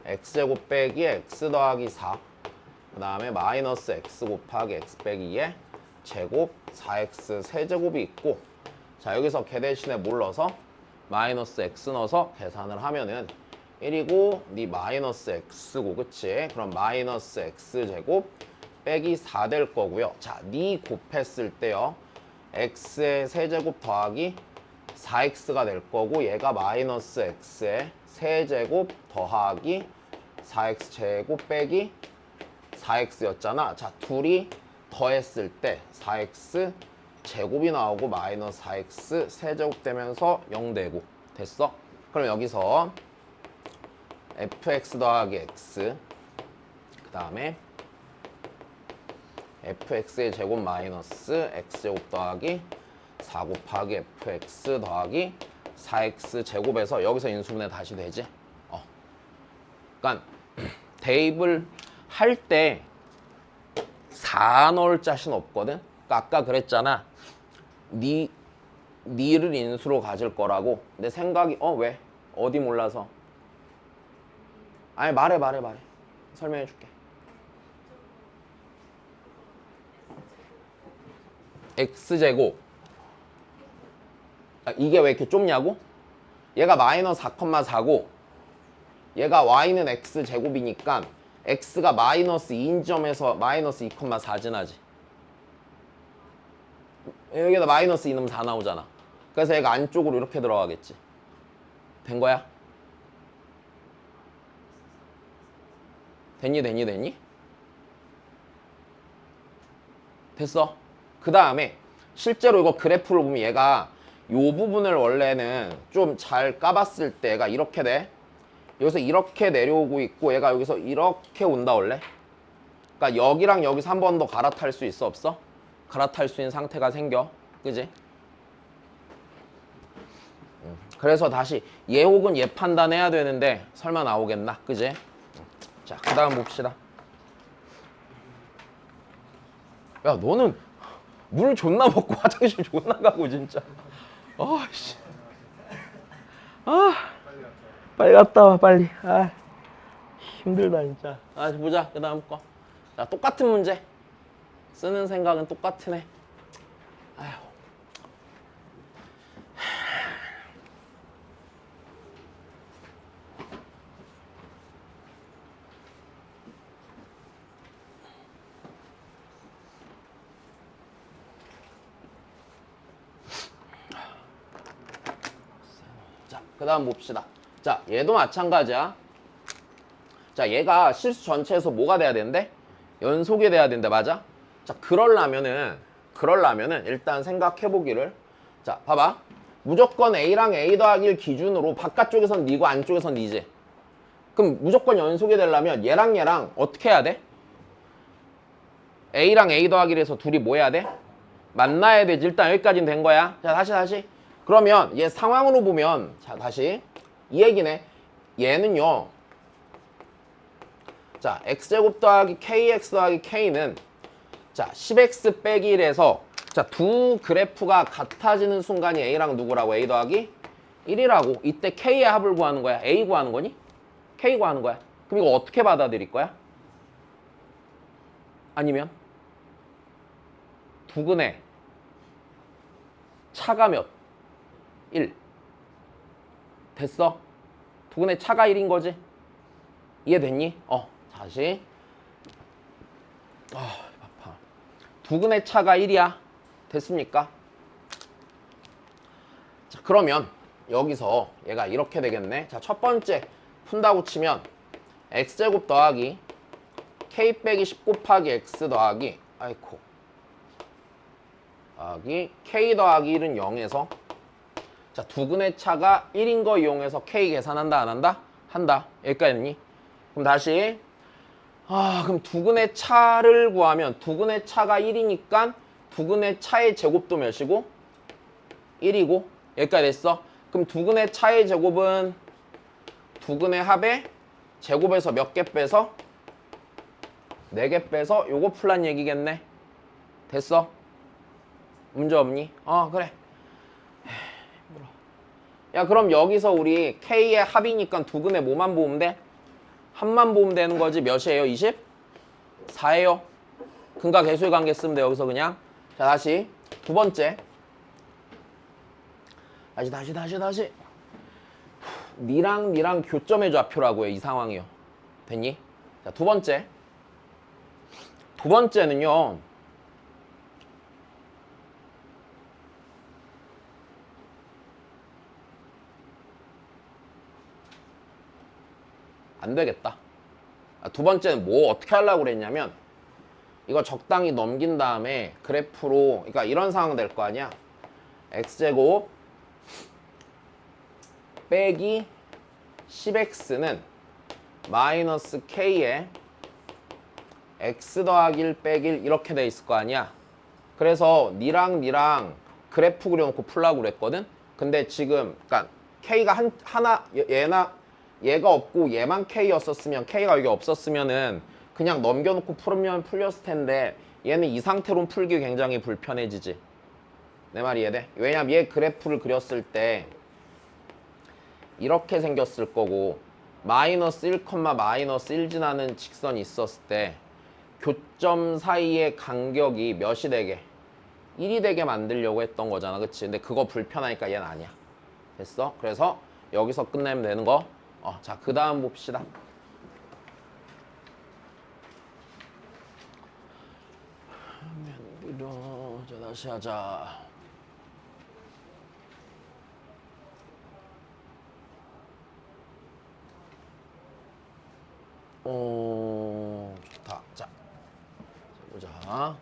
x제곱 빼기 x 더하기 4 그 다음에 마이너스 x 곱하기 x 빼기 2의 제곱 4x 세제곱이 있고 자 여기서 걔 대신에 뭘 넣어서 마이너스 x 넣어서 계산을 하면은 1이고 네 마이너스 x고 그치? 그럼 마이너스 x제곱 빼기 4 될 거고요. 자, 네 곱했을 때요. x의 세제곱 더하기 4x가 될 거고 얘가 마이너스 x의 세제곱 더하기 4x 제곱 빼기 4x였잖아. 자, 둘이 더했을 때 4x 제곱이 나오고 마이너스 4x 세제곱 되면서 0 되고 됐어? 그럼 여기서 fx 더하기 x 그 다음에 fx의 제곱 마이너스 x제곱 더하기 4 곱하기 fx 더하기 4x 제곱에서 여기서 인수분해 다시 되지? 그러니까 대입을 할 때 4 넣을 자신 없거든? 그러니까 아까 그랬잖아. 니를 인수로 가질 거라고. 내 생각이 왜? 어디 몰라서? 아니 말해. 설명해 줄게. x제곱 이게 왜 이렇게 좁냐고? 얘가 마이너스 4,4고 얘가 y는 x제곱이니까 x가 마이너스 2인 점에서 마이너스 2,4 지나지. 여기다 마이너스 2 넣으면 4 나오잖아. 그래서 얘가 안쪽으로 이렇게 들어가겠지. 된 거야? 됐니? 됐어? 그 다음에 실제로 이거 그래프를 보면 얘가 요 부분을 원래는 좀 잘 까봤을 때 얘가 이렇게 돼. 여기서 이렇게 내려오고 있고 얘가 여기서 이렇게 온다 원래. 그러니까 여기랑 여기서 한 번 더 갈아탈 수 있어 없어? 갈아탈 수 있는 상태가 생겨. 그지? 그래서 다시 얘 혹은 얘 판단해야 되는데 설마 나오겠나? 그지? 자, 그 다음 봅시다. 야, 너는 물 존나 먹고 화장실 존나 가고 진짜. 아씨. 아, 빨리 갔다 와 빨리. 아, 힘들다 진짜. 아, 보자. 그 다음 거. 자, 똑같은 문제. 쓰는 생각은 똑같은 애. 아휴. 자, 그 다음 봅시다. 자, 얘도 마찬가지야. 자, 얘가 실수 전체에서 뭐가 돼야 되는데? 연속이 돼야 된다. 맞아? 자, 그러려면은 일단 생각해보기를. 자, 봐봐. 무조건 A랑 A 더하기 1 기준으로 바깥쪽에선 니고 안쪽에선 니지. 그럼 무조건 연속이 되려면 얘랑 얘랑 어떻게 해야 돼? A랑 A 더하기 1에서 둘이 뭐 해야 돼? 만나야 되지. 일단 여기까지는 된 거야. 자, 다시. 그러면 얘 상황으로 보면, 자, 다시. 이 얘기네. 얘는요. 자, x제곱 더하기 kx 더하기 k는 자, 10x 빼기 1에서 자, 두 그래프가 같아지는 순간이 a랑 누구라고? a 더하기 1이라고. 이때 k의 합을 구하는 거야? a 구하는 거니? k 구하는 거야. 그럼 이거 어떻게 받아들일 거야? 아니면 두근의 차가 몇? 1. 됐어? 두근의 차가 1인 거지? 이해됐니? 다시. 아파. 두근의 차가 1이야. 됐습니까? 자, 그러면 여기서 얘가 이렇게 되겠네. 자, 첫 번째 푼다고 치면 x제곱 더하기 k 빼기 10 곱하기 x 더하기 k 더하기 1은 0에서 자, 두근의 차가 1인 거 이용해서 k 계산한다 안 한다? 한다. 여기까지 했니? 그럼 다시 그럼 두근의 차를 구하면 두근의 차가 1이니까 두근의 차의 제곱도 몇이고? 1이고 여기까지 됐어. 그럼 두근의 차의 제곱은 두근의 합의 제곱에서 몇 개 빼서? 4개 빼서 요거 풀란 얘기겠네. 됐어? 문제 없니? 그래. 야, 그럼 여기서 우리 K의 합이니까 두근의 뭐만 보면 돼? 합만 보면 되는 거지. 몇이에요? 24예요. 근과 계수의 관계 쓰면 돼. 여기서 그냥. 자, 다시 두 번째. 다시. 니랑 교점의 좌표라고요. 이 상황이요. 됐니? 자, 두 번째. 두 번째는요. 안 되겠다. 두 번째는 뭐 어떻게 하려고 그랬냐면 이거 적당히 넘긴 다음에 그래프로 그러니까 이런 상황 될 거 아니야. x제곱 빼기 10x는 마이너스 k에 x 더하기 1 빼기 1 이렇게 돼 있을 거 아니야. 그래서 니랑 그래프 그려놓고 풀라고 그랬거든. 근데 지금 그러니까 k가 하나 얘가 없고 얘만 k였었으면 k가 여기 없었으면은 그냥 넘겨놓고 풀면 풀렸을 텐데 얘는 이 상태로 풀기 굉장히 불편해지지. 내 말이 이해돼? 왜냐면 얘 그래프를 그렸을 때 이렇게 생겼을 거고 마이너스 1, 마이너스 1 지나는 직선이 있었을 때 교점 사이의 간격이 몇이 되게? 1이 되게 만들려고 했던 거잖아. 그치? 근데 그거 불편하니까 얘는 아니야. 됐어? 그래서 여기서 끝내면 되는 거. 자, 그 다음 봅시다. 자, 다시 하자. 좋다. 자, 보자.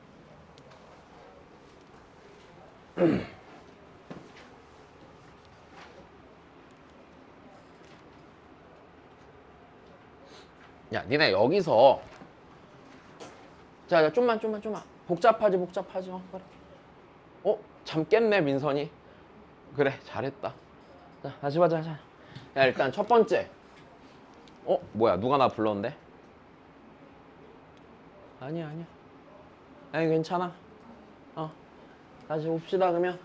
야, 니네 여기서 자, 좀만 복잡하지 그래. 잠 깼네 민선이. 그래, 잘했다. 자, 다시 보자. 자, 야, 일단 첫 번째. 뭐야, 누가 나 불렀는데? 아니야. 아니, 괜찮아. 다시 봅시다. 그러면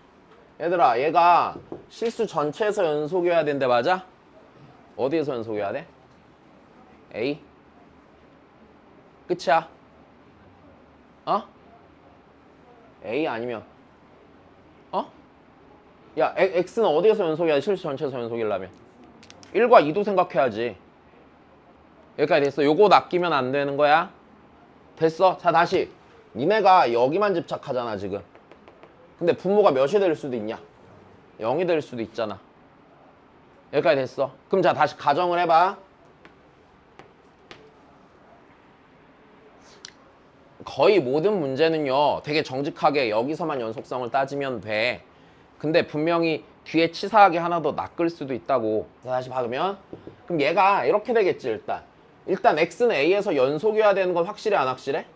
얘들아, 얘가 실수 전체에서 연속이어야 된대. 맞아? 어디에서 연속이어야 돼? A? 끝이야? A 아니면 야, X는 어디에서 연속이야 돼? 실수 전체에서 연속이려면 1과 2도 생각해야지. 여기까지 됐어. 요거 낚이면 안 되는 거야. 됐어. 자, 다시 니네가 여기만 집착하잖아 지금. 근데 분모가 몇이 될 수도 있냐? 0이 될 수도 있잖아. 여기까지 됐어. 그럼 자, 다시 가정을 해봐. 거의 모든 문제는요 되게 정직하게 여기서만 연속성을 따지면 돼. 근데 분명히 뒤에 치사하게 하나 더 낚을 수도 있다고. 자, 다시 박으면 그럼 얘가 이렇게 되겠지. 일단 X는 A에서 연속이어야 되는 건 확실해 안 확실해?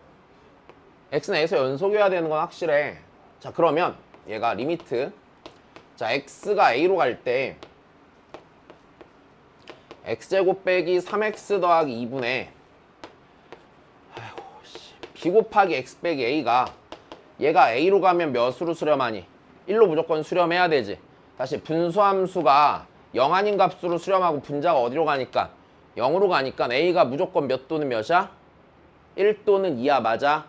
X는 A에서 연속이어야 되는 건 확실해. 자, 그러면 얘가 리미트, 자, X가 A로 갈 때 X제곱 빼기 3X 더하기 2분의 B 곱하기 X 빼기 A가 얘가 A로 가면 몇으로 수렴하니? 1로 무조건 수렴해야 되지. 다시 분수함수가 0 아닌 값으로 수렴하고 분자가 어디로 가니까? 0으로 가니까 A가 무조건 몇 또는 몇이야? 1 또는 2야. 맞아?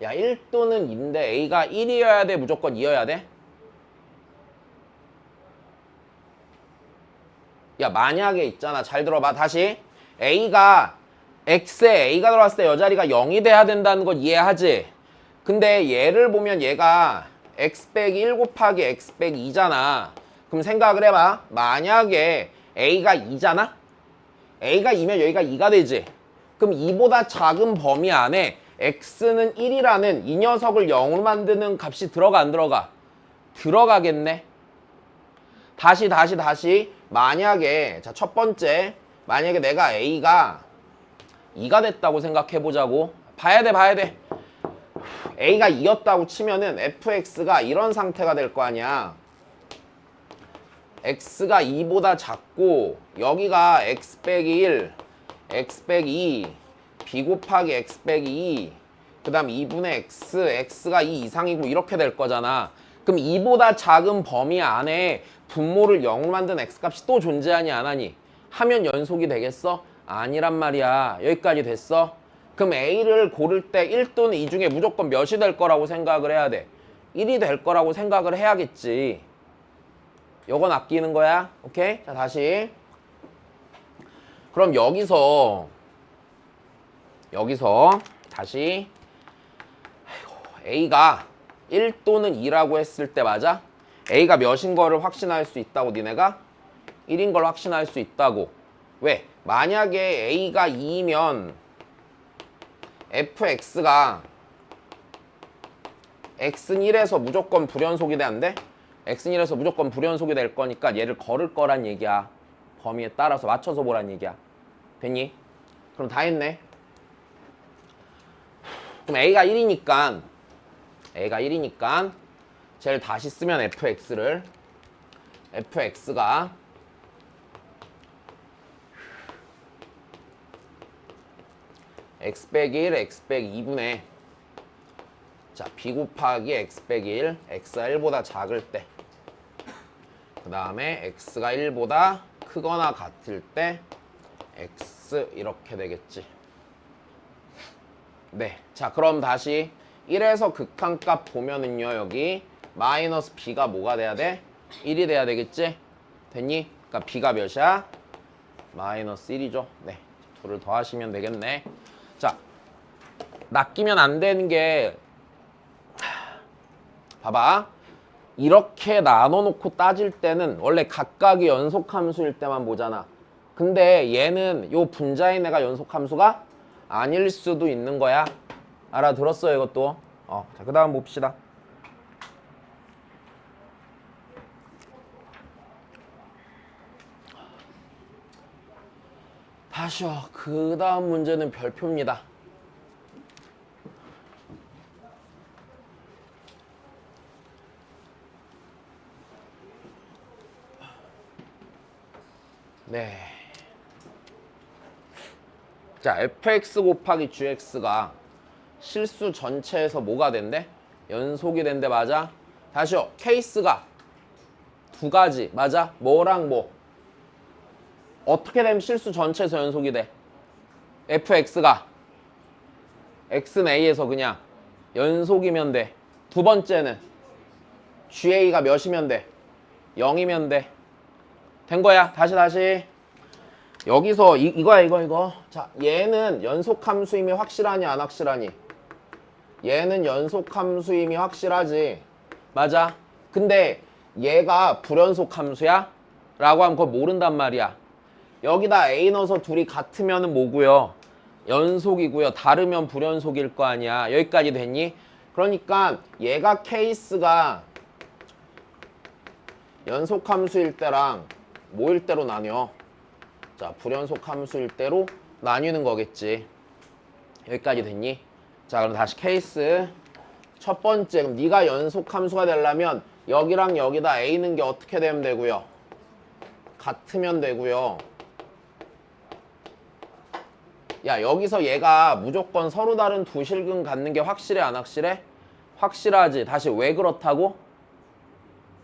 야, 1 또는 2인데 A가 1이어야 돼? 무조건 2여야 돼? 야, 만약에 있잖아. 잘 들어봐. 다시 A가 X에 A가 들어갔을 때 여자리가 0이 돼야 된다는 건 이해하지? 근데 얘를 보면 얘가 X 빼기 1 곱하기 X 빼기 2잖아. 그럼 생각을 해봐. 만약에 A가 2잖아? A가 2면 여기가 2가 되지. 그럼 2보다 작은 범위 안에 X는 1이라는 이 녀석을 0으로 만드는 값이 들어가 안 들어가? 들어가겠네. 다시 만약에 자, 첫 번째 만약에 내가 A가 2가 됐다고 생각해보자고. 봐야 돼. A가 2였다고 치면은 fx가 이런 상태가 될 거 아니야. x가 2보다 작고 여기가 x 빼기 1, x 빼기 2, b 곱하기 x 빼기 2, 그 다음 2분의 x, x가 2 이상이고 이렇게 될 거잖아. 그럼 2보다 작은 범위 안에 분모를 0으로 만든 x값이 또 존재하니 안 하니? 하면 연속이 되겠어? 아니란 말이야. 여기까지 됐어? 그럼 A를 고를 때 1 또는 2 중에 무조건 몇이 될 거라고 생각을 해야 돼? 1이 될 거라고 생각을 해야겠지. 요건 아끼는 거야. 오케이? 자, 다시. 그럼 여기서 다시 A가 1 또는 2라고 했을 때 맞아? A가 몇인 거를 확신할 수 있다고 니네가? 1인 걸 확신할 수 있다고. 왜? 만약에 A가 2면 fx가 x는 1에서 무조건 불연속이 돼 안 돼? x는 1에서 무조건 불연속이 될 거니까 얘를 걸을 거란 얘기야. 범위에 따라서 맞춰서 보란 얘기야. 됐니? 그럼 다 했네. 그럼 A가 1이니까 쟤를 다시 쓰면 fx가 x 빼기 1, x 빼기 2분의 자, b 곱하기 x 빼기 1, x가 1보다 작을 때 그 다음에 x가 1보다 크거나 같을 때 x 이렇게 되겠지. 네, 자, 그럼 다시 1에서 극한값 보면은요, 여기 마이너스 b가 뭐가 돼야 돼? 1이 돼야 되겠지? 됐니? 그러니까 b가 몇이야? 마이너스 1이죠. 네, 둘을 더하시면 되겠네. 자, 낚이면 안 되는 게 봐봐. 이렇게 나눠놓고 따질 때는 원래 각각이 연속함수일 때만 보잖아. 근데 얘는 요 분자인 애가 연속함수가 아닐 수도 있는 거야. 알아들었어요, 이것도? 자, 그 다음 봅시다. 하셔. 그 다음 문제는 별표입니다. 네. 자, fx 곱하기 gx가 실수 전체에서 뭐가 된대? 연속이 된대. 맞아? 다시요. 케이스가 두 가지. 맞아? 뭐랑 뭐? 어떻게 되면 실수 전체에서 연속이 돼? fx가 x는 a에서 그냥 연속이면 돼. 두 번째는 ga가 몇이면 돼? 0이면 돼. 된 거야. 다시. 여기서 이거야 이거. 자, 얘는 연속함수임이 확실하니 안 확실하니? 얘는 연속함수임이 확실하지. 맞아. 근데 얘가 불연속함수야? 라고 하면 그걸 모른단 말이야. 여기다 A 넣어서 둘이 같으면 뭐고요? 연속이고요. 다르면 불연속일 거 아니야. 여기까지 됐니? 그러니까 얘가 케이스가 연속함수일 때랑 뭐일 때로 나뉘어? 자, 불연속함수일 때로 나뉘는 거겠지. 여기까지 됐니? 자, 그럼 다시 케이스 첫 번째. 그럼 네가 연속함수가 되려면 여기랑 여기다 A 는 게 어떻게 되면 되고요? 같으면 되고요. 야, 여기서 얘가 무조건 서로 다른 두 실근 갖는 게 확실해 안 확실해? 확실하지. 다시 왜 그렇다고?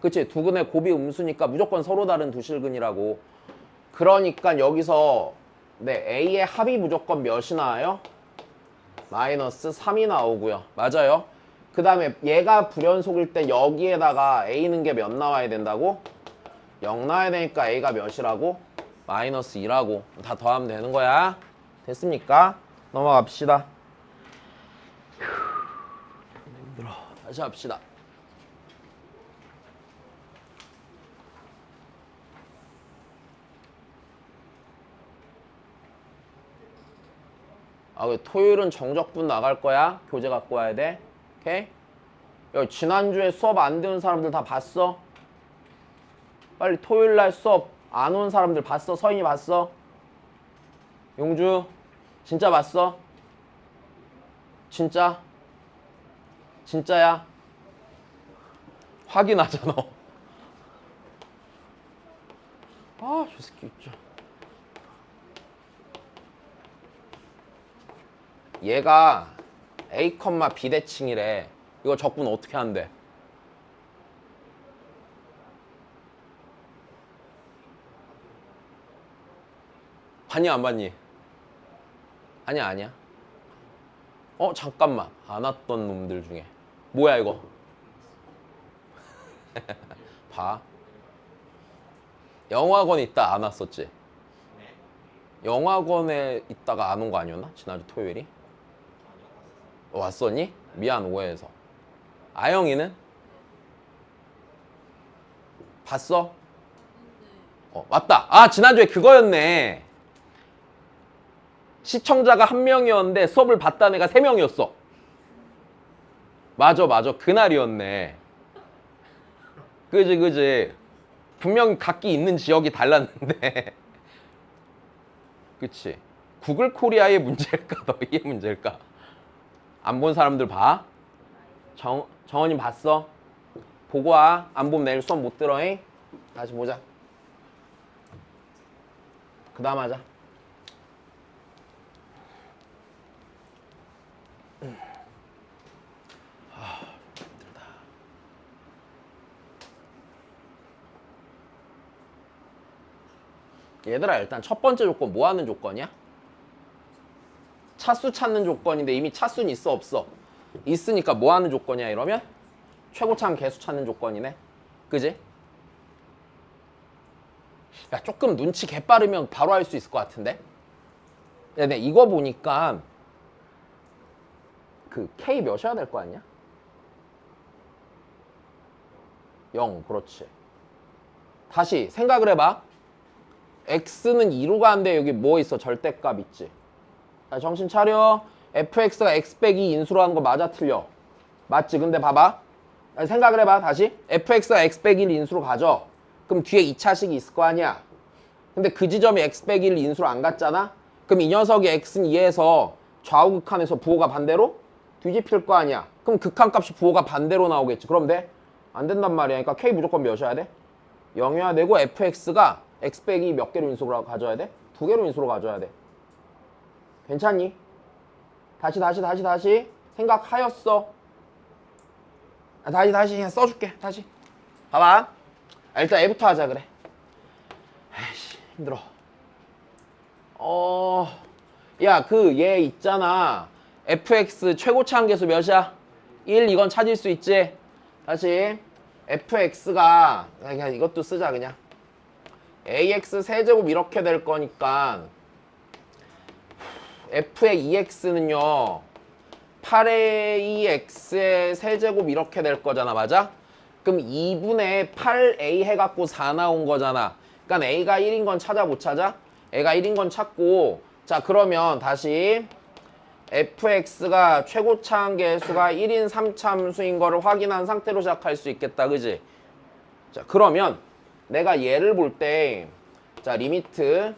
그치? 두 근의 곱이 음수니까 무조건 서로 다른 두 실근이라고. 그러니까 여기서 네, A의 합이 무조건 몇이 나와요? 마이너스 3이 나오고요. 맞아요. 그 다음에 얘가 불연속일 때 여기에다가 A는 게 몇 나와야 된다고? 0 나와야 되니까 A가 몇이라고? 마이너스 2라고. 다 더하면 되는 거야. 됐습니까? 넘어갑시다. 힘들어. 다시 합시다. 토요일은 정적분 나갈 거야. 교재 갖고 와야 돼. 오케이? 여기 지난주에 수업 안 듣는 사람들 다 봤어? 빨리 토요일 날 수업 안 온 사람들 봤어? 서인이 봤어? 용주 진짜 봤어? 진짜? 진짜야? 확인하자 너. 아, 저 새끼 있죠. 얘가 A, 비대칭이래. 이거 적분 어떻게 한대? 봤니 안 봤니? 아니야. 잠깐만. 안 왔던 놈들 중에 뭐야 이거? 봐. 영화관 있다 안 왔었지? 영화관에 있다가 안 온 거 아니었나? 지난주 토요일이? 왔었니? 미안 오해해서. 아영이는? 봤어? 맞다. 아, 지난주에 그거였네. 시청자가 1명이었는데 수업을 봤다는 애가 3명이었어. 맞아. 그날이었네. 그지. 분명히 각기 있는 지역이 달랐는데. 그치. 구글 코리아의 문제일까? 너희의 문제일까? 안 본 사람들 봐. 정원이 봤어? 보고 와. 안 보면 내일 수업 못 들어잉? 다시 보자. 그 다음 하자. 힘들다. 얘들아, 일단 첫 번째 조건 뭐 하는 조건이야? 차수 찾는 조건인데 이미 차수는 있어 없어? 있으니까 뭐 하는 조건이야 이러면? 최고차항 개수 찾는 조건이네. 그지? 야, 조금 눈치 개빠르면 바로 할 수 있을 것 같은데? 네, 이거 보니까 그 K 몇이어야 될 거 아니야? 0, 그렇지. 다시 생각을 해봐. X는 2로 가는데 여기 뭐 있어? 절대값 있지. 자, 정신 차려. fx가 x 빼기 인수로 하는 거 맞아 틀려? 맞지? 근데 봐봐. 생각을 해봐. 다시. fx가 x 빼기 1 인수로 가죠. 그럼 뒤에 2차식이 있을 거 아니야. 근데 그 지점이 x 빼기 1 인수로 안 갔잖아. 그럼 이 녀석이 x는 2에서 좌우 극한에서 부호가 반대로 뒤집힐 거 아니야. 그럼 극한값이 부호가 반대로 나오겠지. 그럼 돼? 안 된단 말이야. 그러니까 k 무조건 몇이어야 돼? 0이어야 되고 fx가 x 빼기 몇 개로 인수로 가져야 돼? 2개로 인수로 가져야 돼. 괜찮니? 다시 생각하였어. 다시 그냥 써줄게. 다시 봐봐. 일단 애부터 하자 그래. 에이씨 힘들어. 야 그 얘 있잖아. fx 최고차 한계수 몇이야? 1 이건 찾을 수 있지? 다시 fx가 그냥 이것도 쓰자 그냥 ax 세제곱 이렇게 될 거니까 f의 2x는요 8ax의 세제곱 이렇게 될 거잖아. 맞아? 그럼 2분의 8a 해갖고 4 나온 거잖아. 그러니까 a가 1인 건 찾아 못 찾아? a가 1인 건 찾고 자 그러면 다시 fx가 최고차 한계수가 1인 3참수인 거를 확인한 상태로 시작할 수 있겠다. 그지? 자 그러면 내가 얘를 볼 때 자 리미트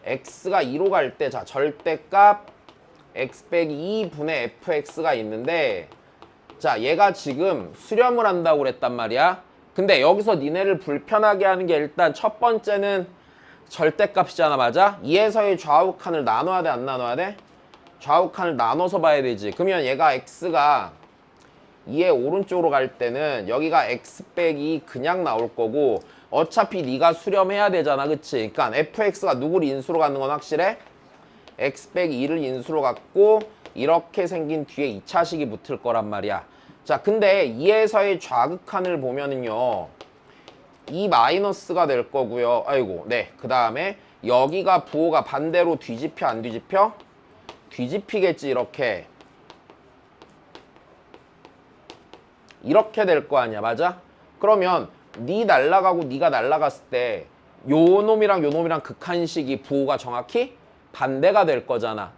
x가 2로 갈 때 자 절대값 x 빼기 2분의 fx가 있는데 자 얘가 지금 수렴을 한다고 그랬단 말이야. 근데 여기서 니네를 불편하게 하는 게 일단 첫 번째는 절대값이잖아. 맞아? 2에서의 좌우칸을 나눠야 돼 안 나눠야 돼? 좌우칸을 나눠서 봐야 되지. 그러면 얘가 x가 2의 오른쪽으로 갈 때는 여기가 x 빼기 그냥 나올 거고 어차피 네가 수렴해야 되잖아. 그치? 그러니까 fx가 누구를 인수로 갖는 건 확실해? x 빼기 2를 인수로 갖고 이렇게 생긴 뒤에 2차식이 붙을 거란 말이야. 자 근데 2에서의 좌극한을 보면은요 2 마이너스가 될 거고요. 아이고 네. 그 다음에 여기가 부호가 반대로 뒤집혀 안 뒤집혀? 뒤집히겠지. 이렇게 될 거 아니야. 맞아? 그러면 니 날라가고 니가 날라갔을 때 요 놈이랑 요 놈이랑 극한식이 부호가 정확히 반대가 될 거잖아.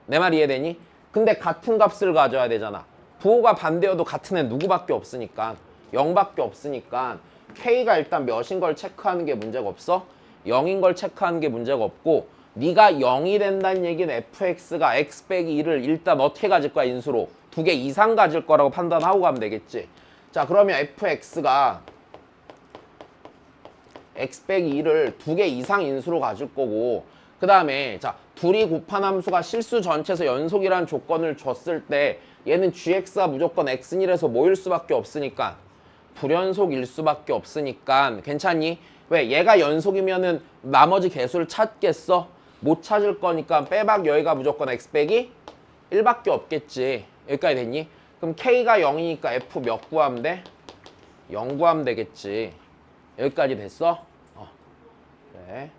내 말 이해되니? 근데 같은 값을 가져야 되잖아. 부호가 반대여도 같은 애 누구밖에 없으니까 0밖에 없으니까 K가 일단 몇인 걸 체크하는 게 문제가 없어? 0인 걸 체크하는 게 문제가 없고 네가 0이 된다는 얘기는 fx가 x 빼기 2를 일단 어떻게 가질 거야? 인수로 2개 이상 가질 거라고 판단하고 가면 되겠지. 자 그러면 fx가 x 빼기 2를 2개 이상 인수로 가질 거고 그 다음에 자 둘이 곱한 함수가 실수 전체에서 연속이라는 조건을 줬을 때 얘는 gx가 무조건 x는 1에서 뭐일 수밖에 없으니까 불연속일 수밖에 없으니까 괜찮니? 왜? 얘가 연속이면은 나머지 개수를 찾겠어? 못 찾을 거니까 빼박 여기가 무조건 x 빼기 1밖에 없겠지. 여기까지 됐니? 그럼 k가 0이니까 f 몇 구하면 돼? 0 구하면 되겠지. 여기까지 됐어? 그래.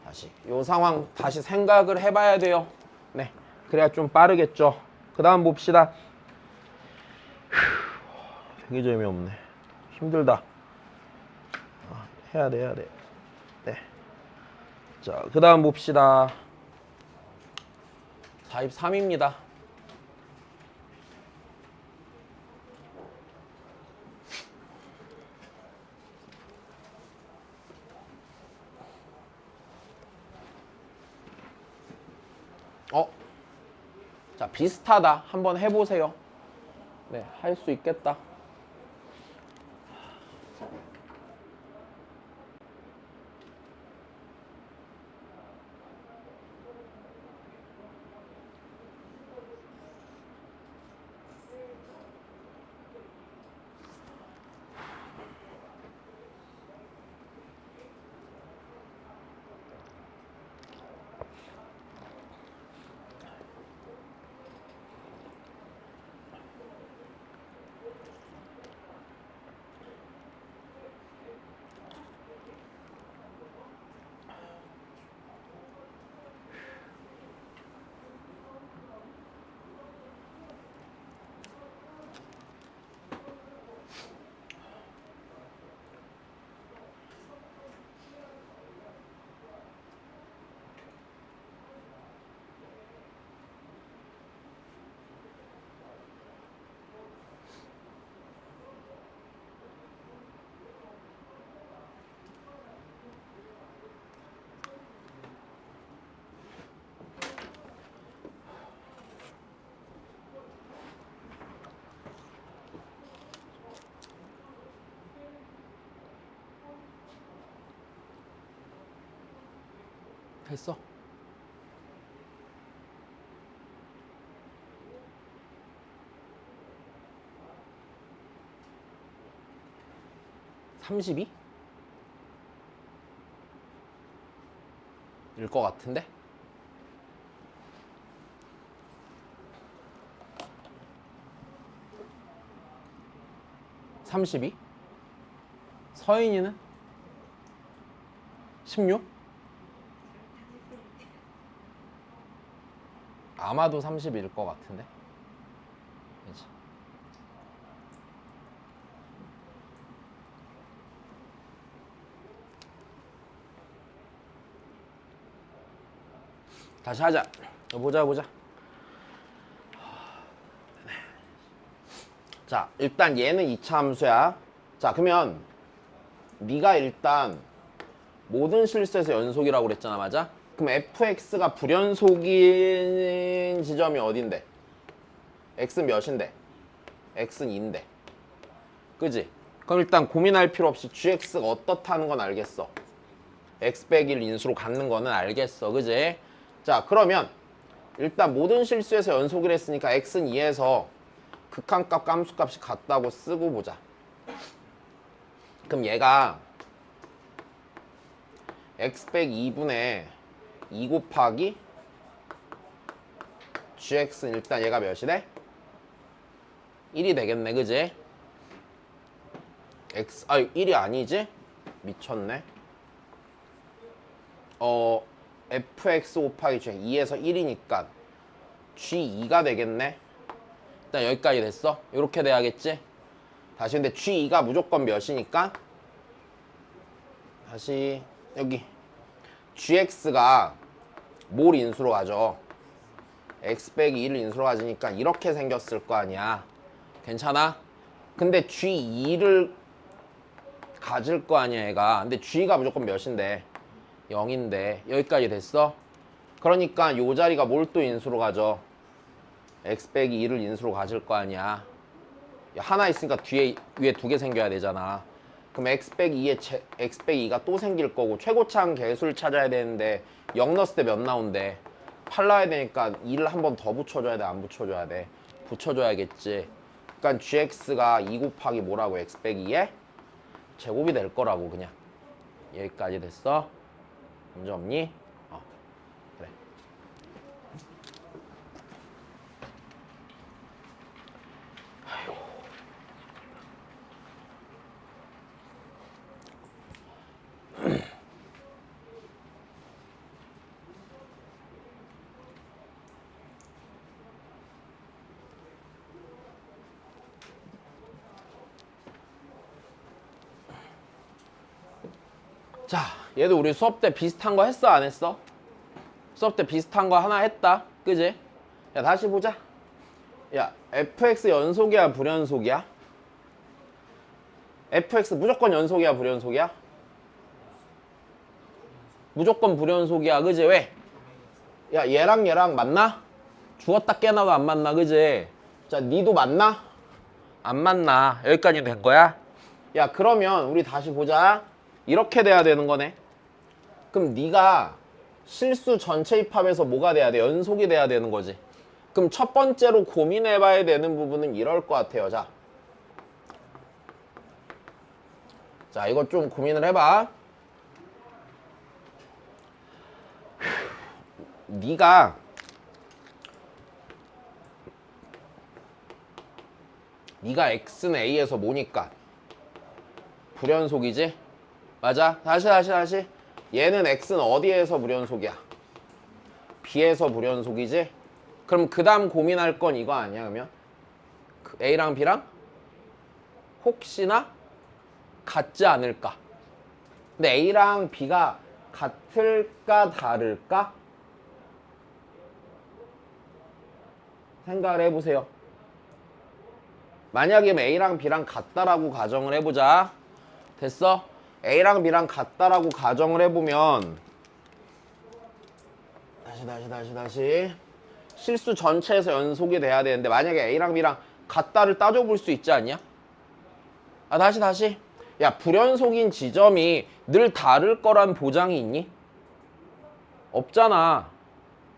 다시 요 상황 다시 생각을 해봐야 돼요. 네, 그래야 좀 빠르겠죠. 그 다음 봅시다. 되게 재미없네. 힘들다. 해야 돼. 네. 자, 그 다음 봅시다. 43입니다. 자, 비슷하다. 한번 해보세요. 네, 할 수 있겠다. 됐어. (32) 일 것 같은데? (32) 서인이는 16? 아마도 30일 것 같은데. 그치? 다시 하자. 보자. 자, 일단 얘는 2차 함수야. 자, 그러면 네가 일단 모든 실수에서 연속이라고 그랬잖아, 맞아? 그럼 fx가 불연속인 지점이 어딘데? x는 몇인데? x는 2인데. 그지? 그럼 일단 고민할 필요 없이 gx가 어떻다는 건 알겠어. x 빼기 1 인수로 갖는 거는 알겠어. 그지? 자, 그러면 일단 모든 실수에서 연속을 했으니까 x는 2에서 극한값 깜수값이 같다고 쓰고 보자. 그럼 얘가 x 빼기 2분의 2 곱하기 gx는 일단 얘가 몇이래? 1이 되겠네. 그지? x, 1이 아니지? 미쳤네. fx 곱하기 g 2에서 1이니까 g2가 되겠네. 일단 여기까지 됐어. 이렇게 돼야겠지? 다시 근데 g2가 무조건 몇이니까 다시 여기 gx가 뭘 인수로 가져? x 빼기 1을 인수로 가지니까 이렇게 생겼을 거 아니야. 괜찮아? 근데 g2를 가질 거 아니야 얘가. 근데 g가 무조건 몇인데? 0인데 여기까지 됐어? 그러니까 요 자리가 뭘 또 인수로 가져? x 빼기 2를 인수로 가질 거 아니야. 하나 있으니까 뒤에 위에 2개 생겨야 되잖아. 그럼 x 빼기 2에 x 빼기 2가 또 생길 거고 최고차항 개수를 찾아야 되는데 0 넣었을 때 몇 나온대? 8 나와야 되니까 2를 한 번 더 붙여줘야 돼? 안 붙여줘야 돼? 붙여줘야겠지. 그러니까 gx가 2 곱하기 뭐라고? x 빼기 2에 제곱이 될 거라고. 그냥 여기까지 됐어? 문제 없니? 그래. 자, 얘도 우리 수업 때 비슷한 거 했어? 안 했어? 수업 때 비슷한 거 하나 했다. 그지? 야, 다시 보자. 야, fx 연속이야 불연속이야? fx 무조건 연속이야 불연속이야? 무조건 불연속이야. 그지? 왜? 야, 얘랑 맞나? 죽었다 깨나도 안 맞나? 그지? 자, 니도 맞나? 안 맞나? 여기까지 된 거야? 야, 그러면 우리 다시 보자. 이렇게 돼야 되는 거네. 그럼 네가 실수 전체 입합에서 뭐가 돼야 돼? 연속이 돼야 되는 거지. 그럼 첫 번째로 고민해봐야 되는 부분은 이럴 것 같아요. 자, 이거 좀 고민을 해봐. 네가 x는 a에서 뭐니까? 불연속이지? 맞아? 다시. 얘는 x는 어디에서 불연속이야? b에서 불연속이지? 그럼 그 다음 고민할 건 이거 아니야? 그러면 a랑 b랑 혹시나 같지 않을까? 근데 a랑 b가 같을까 다를까? 생각을 해보세요. 만약에 a랑 b랑 같다라고 가정을 해보자. 됐어? A랑 B랑 같다라고 가정을 해보면 다시 실수 전체에서 연속이 돼야 되는데 만약에 A랑 B랑 같다를 따져볼 수 있지 않냐? 다시 야, 불연속인 지점이 늘 다를 거란 보장이 있니? 없잖아.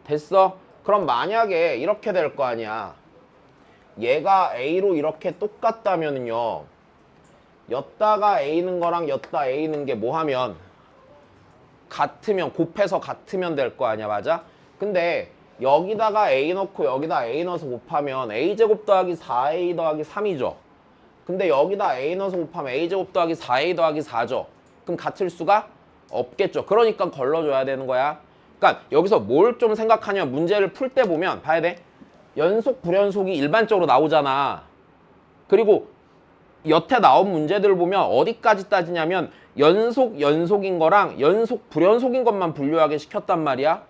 됐어? 그럼 만약에 이렇게 될 거 아니야. 얘가 A로 이렇게 똑같다면은요. 였다가 A는 거랑 였다 A는 게 뭐 하면 같으면 곱해서 같으면 될 거 아니야. 맞아? 근데 여기다가 A 넣고 여기다 A 넣어서 곱하면 A제곱 더하기 4A 더하기 3이죠. 근데 여기다 A 넣어서 곱하면 A제곱 더하기 4A 더하기 4죠. 그럼 같을 수가 없겠죠. 그러니까 걸러줘야 되는 거야. 그러니까 여기서 뭘 좀 생각하냐면 문제를 풀 때 보면 봐야 돼. 연속, 불연속이 일반적으로 나오잖아. 그리고 여태 나온 문제들을 보면 어디까지 따지냐면 연속, 연속인 거랑 연속, 불연속인 것만 분류하게 시켰단 말이야.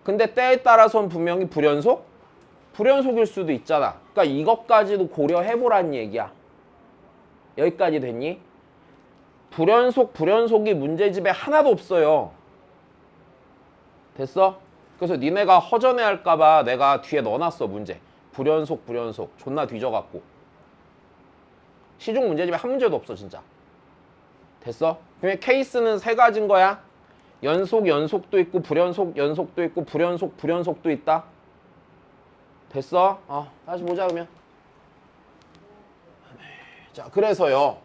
근데 때에 따라서는 분명히 불연속? 불연속일 수도 있잖아. 그러니까 이것까지도 고려해보란 얘기야. 여기까지 됐니? 불연속, 불연속이 문제집에 하나도 없어요. 됐어? 그래서 니네가 허전해 할까봐 내가 뒤에 넣어놨어 문제. 불연속, 불연속 존나 뒤져갖고 시중 문제집에 한 문제도 없어 진짜. 됐어? 그러면 케이스는 세 가지인 거야. 연속, 연속도 있고 불연속, 연속도 있고 불연속, 불연속도 있다. 됐어? 다시 보자 그러면. 자, 그래서요.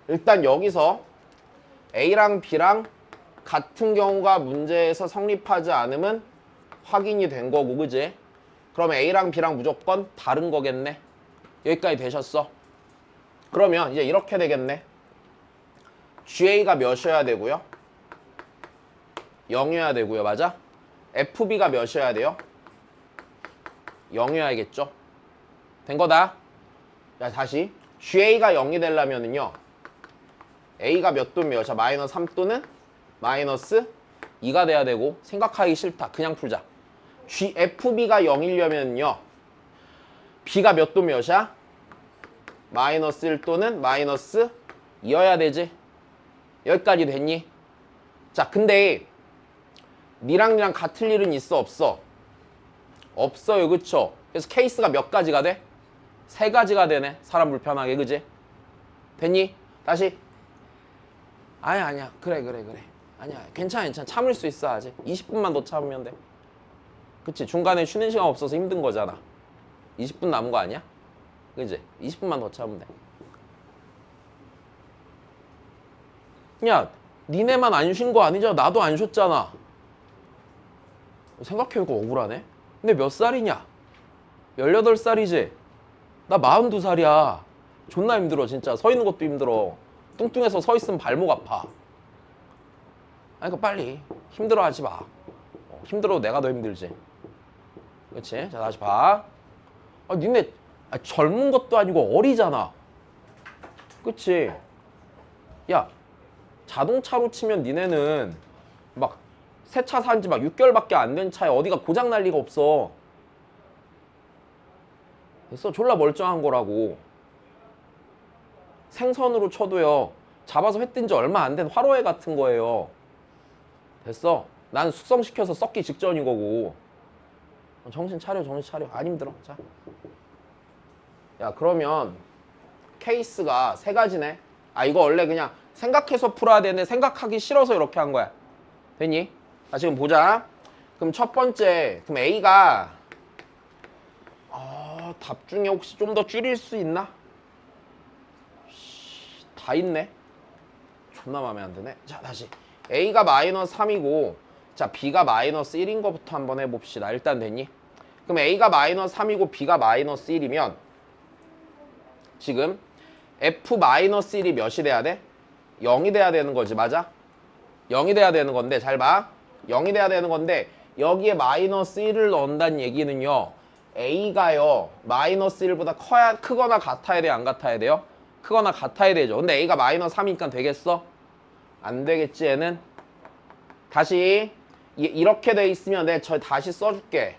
일단 여기서 A랑 B랑 같은 경우가 문제에서 성립하지 않으면 확인이 된 거고, 그지? 그럼 A랑 B랑 무조건 다른 거겠네. 여기까지 되셨어? 그러면 이제 이렇게 되겠네. GA가 몇이어야 되고요? 0이어야 되고요. 맞아? FB가 몇이어야 돼요? 0이어야겠죠? 된 거다. 자, 다시. GA가 0이 되려면은요. A가 몇 또는 몇이야? 마이너스 3 또는 마이너스 2가 돼야 되고 생각하기 싫다. 그냥 풀자. FB가 0이려면요. B가 몇 또는 몇이야? 마이너스 1 또는 마이너스 2여야 되지. 여기까지 됐니? 자, 근데 니랑 같을 일은 있어 없어? 없어요. 그쵸? 그래서 케이스가 몇 가지가 돼? 세 가지가 되네. 사람 불편하게. 그지? 됐니? 다시. 아니야. 그래. 아니야. 괜찮아. 참을 수 있어. 아직 20분만 더 참으면 돼. 그치? 중간에 쉬는 시간 없어서 힘든 거잖아. 20분 남은 거 아니야? 그지? 20분만 더 참으면 돼. 야, 니네만 안 쉰 거 아니죠? 나도 안 쉬었잖아. 생각해보니까 억울하네. 근데 몇 살이냐? 18살이지? 나 42살이야. 존나 힘들어 진짜. 서 있는 것도 힘들어. 뚱뚱해서 서 있으면 발목 아파. 그러니까 빨리 힘들어하지 마. 힘들어도 내가 더 힘들지. 그치? 자, 다시 봐. 니네 젊은 것도 아니고 어리잖아. 그치? 야, 자동차로 치면 니네는 막 새 차 산 지 막 6개월밖에 안 된 차에 어디가 고장 날 리가 없어. 됐어? 졸라 멀쩡한 거라고. 생선으로 쳐도요. 잡아서 회 뜬 지 얼마 안 된 화로회 같은 거예요. 됐어? 난 숙성시켜서 썩기 직전인 거고. 정신 차려. 안 힘들어. 자. 야, 그러면 케이스가 세 가지네. 이거 원래 그냥 생각해서 풀어야 되는데 생각하기 싫어서 이렇게 한 거야. 됐니? 자, 지금 보자. 그럼 첫 번째, 그럼 A가 답 중에 혹시 좀 더 줄일 수 있나? 다 있네. 존나 마음에 안 드네. 자, 다시. A가 마이너스 3이고 자, B가 마이너스 1인 거부터 한번 해봅시다. 일단 됐니? 그럼 A가 마이너스 3이고 B가 마이너스 1이면 지금 F 마이너스 1이 몇이 돼야 돼? 0이 돼야 되는 거지. 맞아? 0이 돼야 되는 건데 잘 봐. 0이 돼야 되는 건데 여기에 마이너스 1을 넣는다는 얘기는요. A가요. 마이너스 1보다 크거나 같아야 돼요? 안 같아야 돼요? 크거나 같아야 되죠. 근데 A가 마이너스 3이니까 되겠어? 안 되겠지 얘는? 다시 이렇게 돼 있으면 내가 다시 써줄게.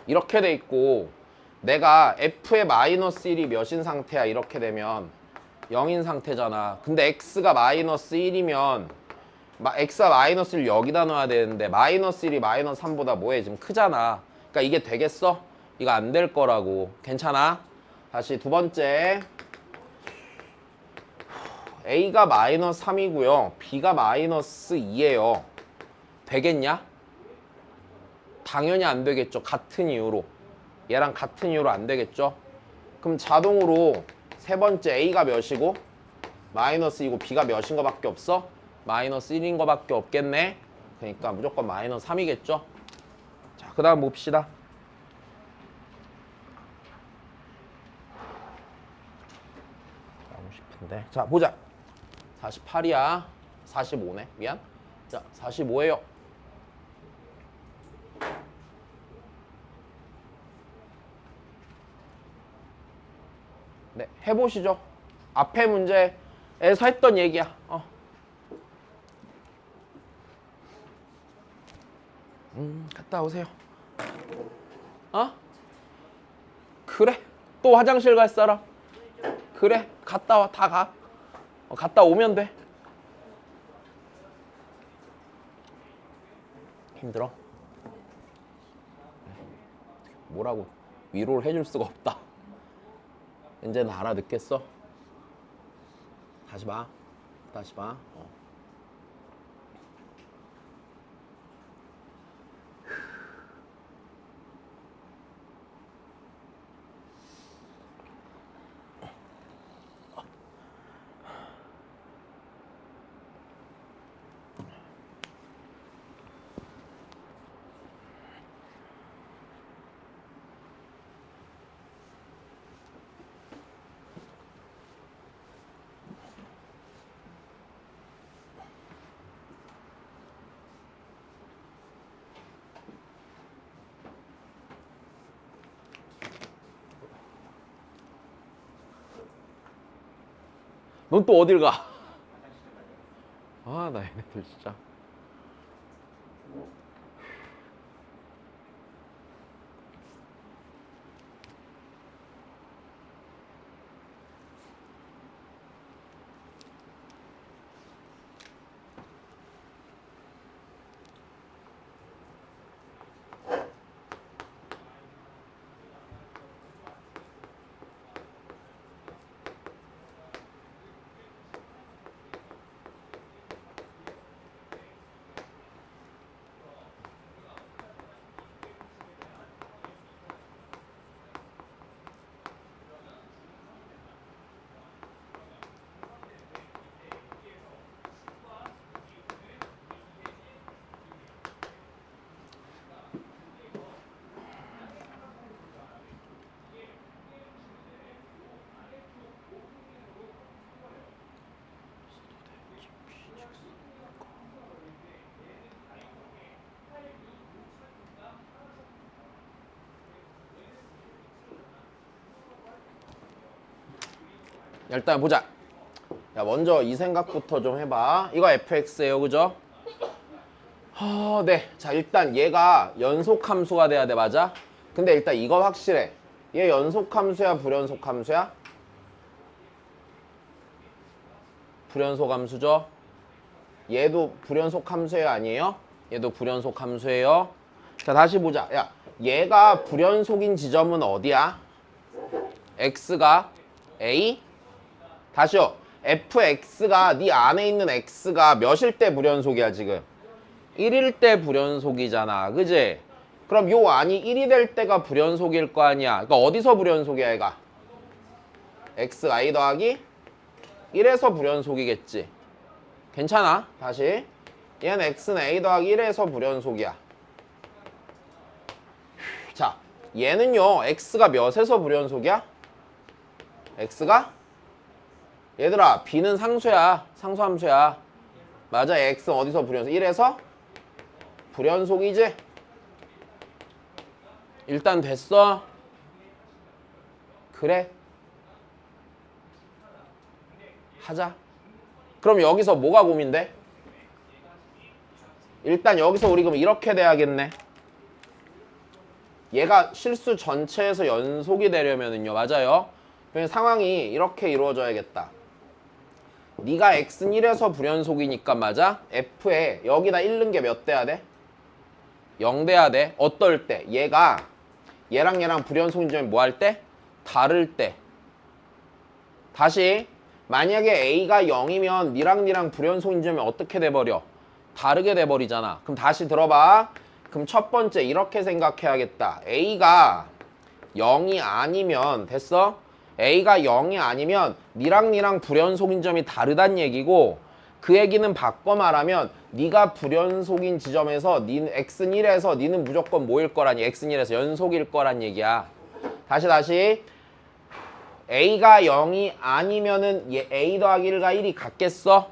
이렇게 돼 있고 내가 F의 마이너스 1이 몇인 상태야? 이렇게 되면 0인 상태잖아. 근데 X가 마이너스 1이면 x와 마이너스를 여기다 넣어야 되는데 마이너스 1이 마이너스 3보다 뭐해? 지금 크잖아. 그러니까 이게 되겠어? 이거 안 될 거라고. 괜찮아? 다시 두 번째. a가 마이너스 3이고요. b가 마이너스 2예요. 되겠냐? 당연히 안 되겠죠. 같은 이유로. 얘랑 같은 이유로 안 되겠죠? 그럼 자동으로 세 번째 a가 몇이고 마이너스 2고 b가 몇인 거밖에 없어? 마이너스 1인 거밖에 없겠네. 그러니까 무조건 마이너스 3이겠죠? 자, 그 다음 봅시다. 하고 싶은데. 자, 보자. 48이야. 45네. 미안. 자, 45예요. 네, 해보시죠. 앞에 문제에서 했던 얘기야. 갔다 오세요. 그래. 또 화장실 갈 사람? 그래. 갔다 와. 다 가. 갔다 오면 돼. 힘들어? 뭐라고 위로를 해줄 수가 없다. 이제는 알아듣겠어? 다시 봐. 다시 봐. 넌 또 어딜 가? 나 얘네들 진짜. 일단 보자. 야, 먼저 이 생각부터 좀 해봐. 이거 fx예요, 그죠? 네. 자, 일단 얘가 연속함수가 돼야 돼, 맞아? 근데 일단 이거 확실해. 얘 연속함수야, 불연속함수야? 불연속함수죠? 얘도 불연속함수예요, 아니에요? 얘도 불연속함수예요. 자, 다시 보자. 야, 얘가 불연속인 지점은 어디야? x가 a? 다시요. fx가 네 안에 있는 x가 몇일 때 불연속이야 지금? 1일 때 불연속이잖아. 그지? 그럼 요 안이 1이 될 때가 불연속일 거 아니야. 그러니까 어디서 불연속이야 얘가? xi 더하기 1에서 불연속이겠지. 괜찮아? 다시. 얘는 x는 a 더하기 1에서 불연속이야. 자, 얘는요. x가 몇에서 불연속이야? x가? 얘들아, b는 상수야. 상수함수야. 맞아, x는 어디서 불연속? 1에서 불연속이지? 일단 됐어? 그래? 하자. 그럼 여기서 뭐가 고민돼? 일단 여기서 우리 그럼 이렇게 돼야겠네. 얘가 실수 전체에서 연속이 되려면은요. 맞아요. 상황이 이렇게 이루어져야겠다. 네가 x는 1에서 불연속이니까 맞아? f에 여기다 1 넣은 게 몇 돼야 돼? 0 돼야 돼. 어떨 때? 얘가 얘랑 불연속인 점이 뭐 할 때? 다를 때. 다시 만약에 a가 0이면 니랑 불연속인 점이 어떻게 돼버려? 다르게 돼버리잖아. 그럼 다시 들어봐. 그럼 첫 번째 이렇게 생각해야겠다. a가 0이 아니면 됐어? a가 0이 아니면 니랑 불연속인 점이 다르단 얘기고 그 얘기는 바꿔 말하면 네가 불연속인 지점에서 니는 x는 1에서 니는 무조건 뭐일 거라니 x는 1에서 연속일 거란 얘기야. 다시 a가 0이 아니면은 a 더하기 1과 1이 같겠어?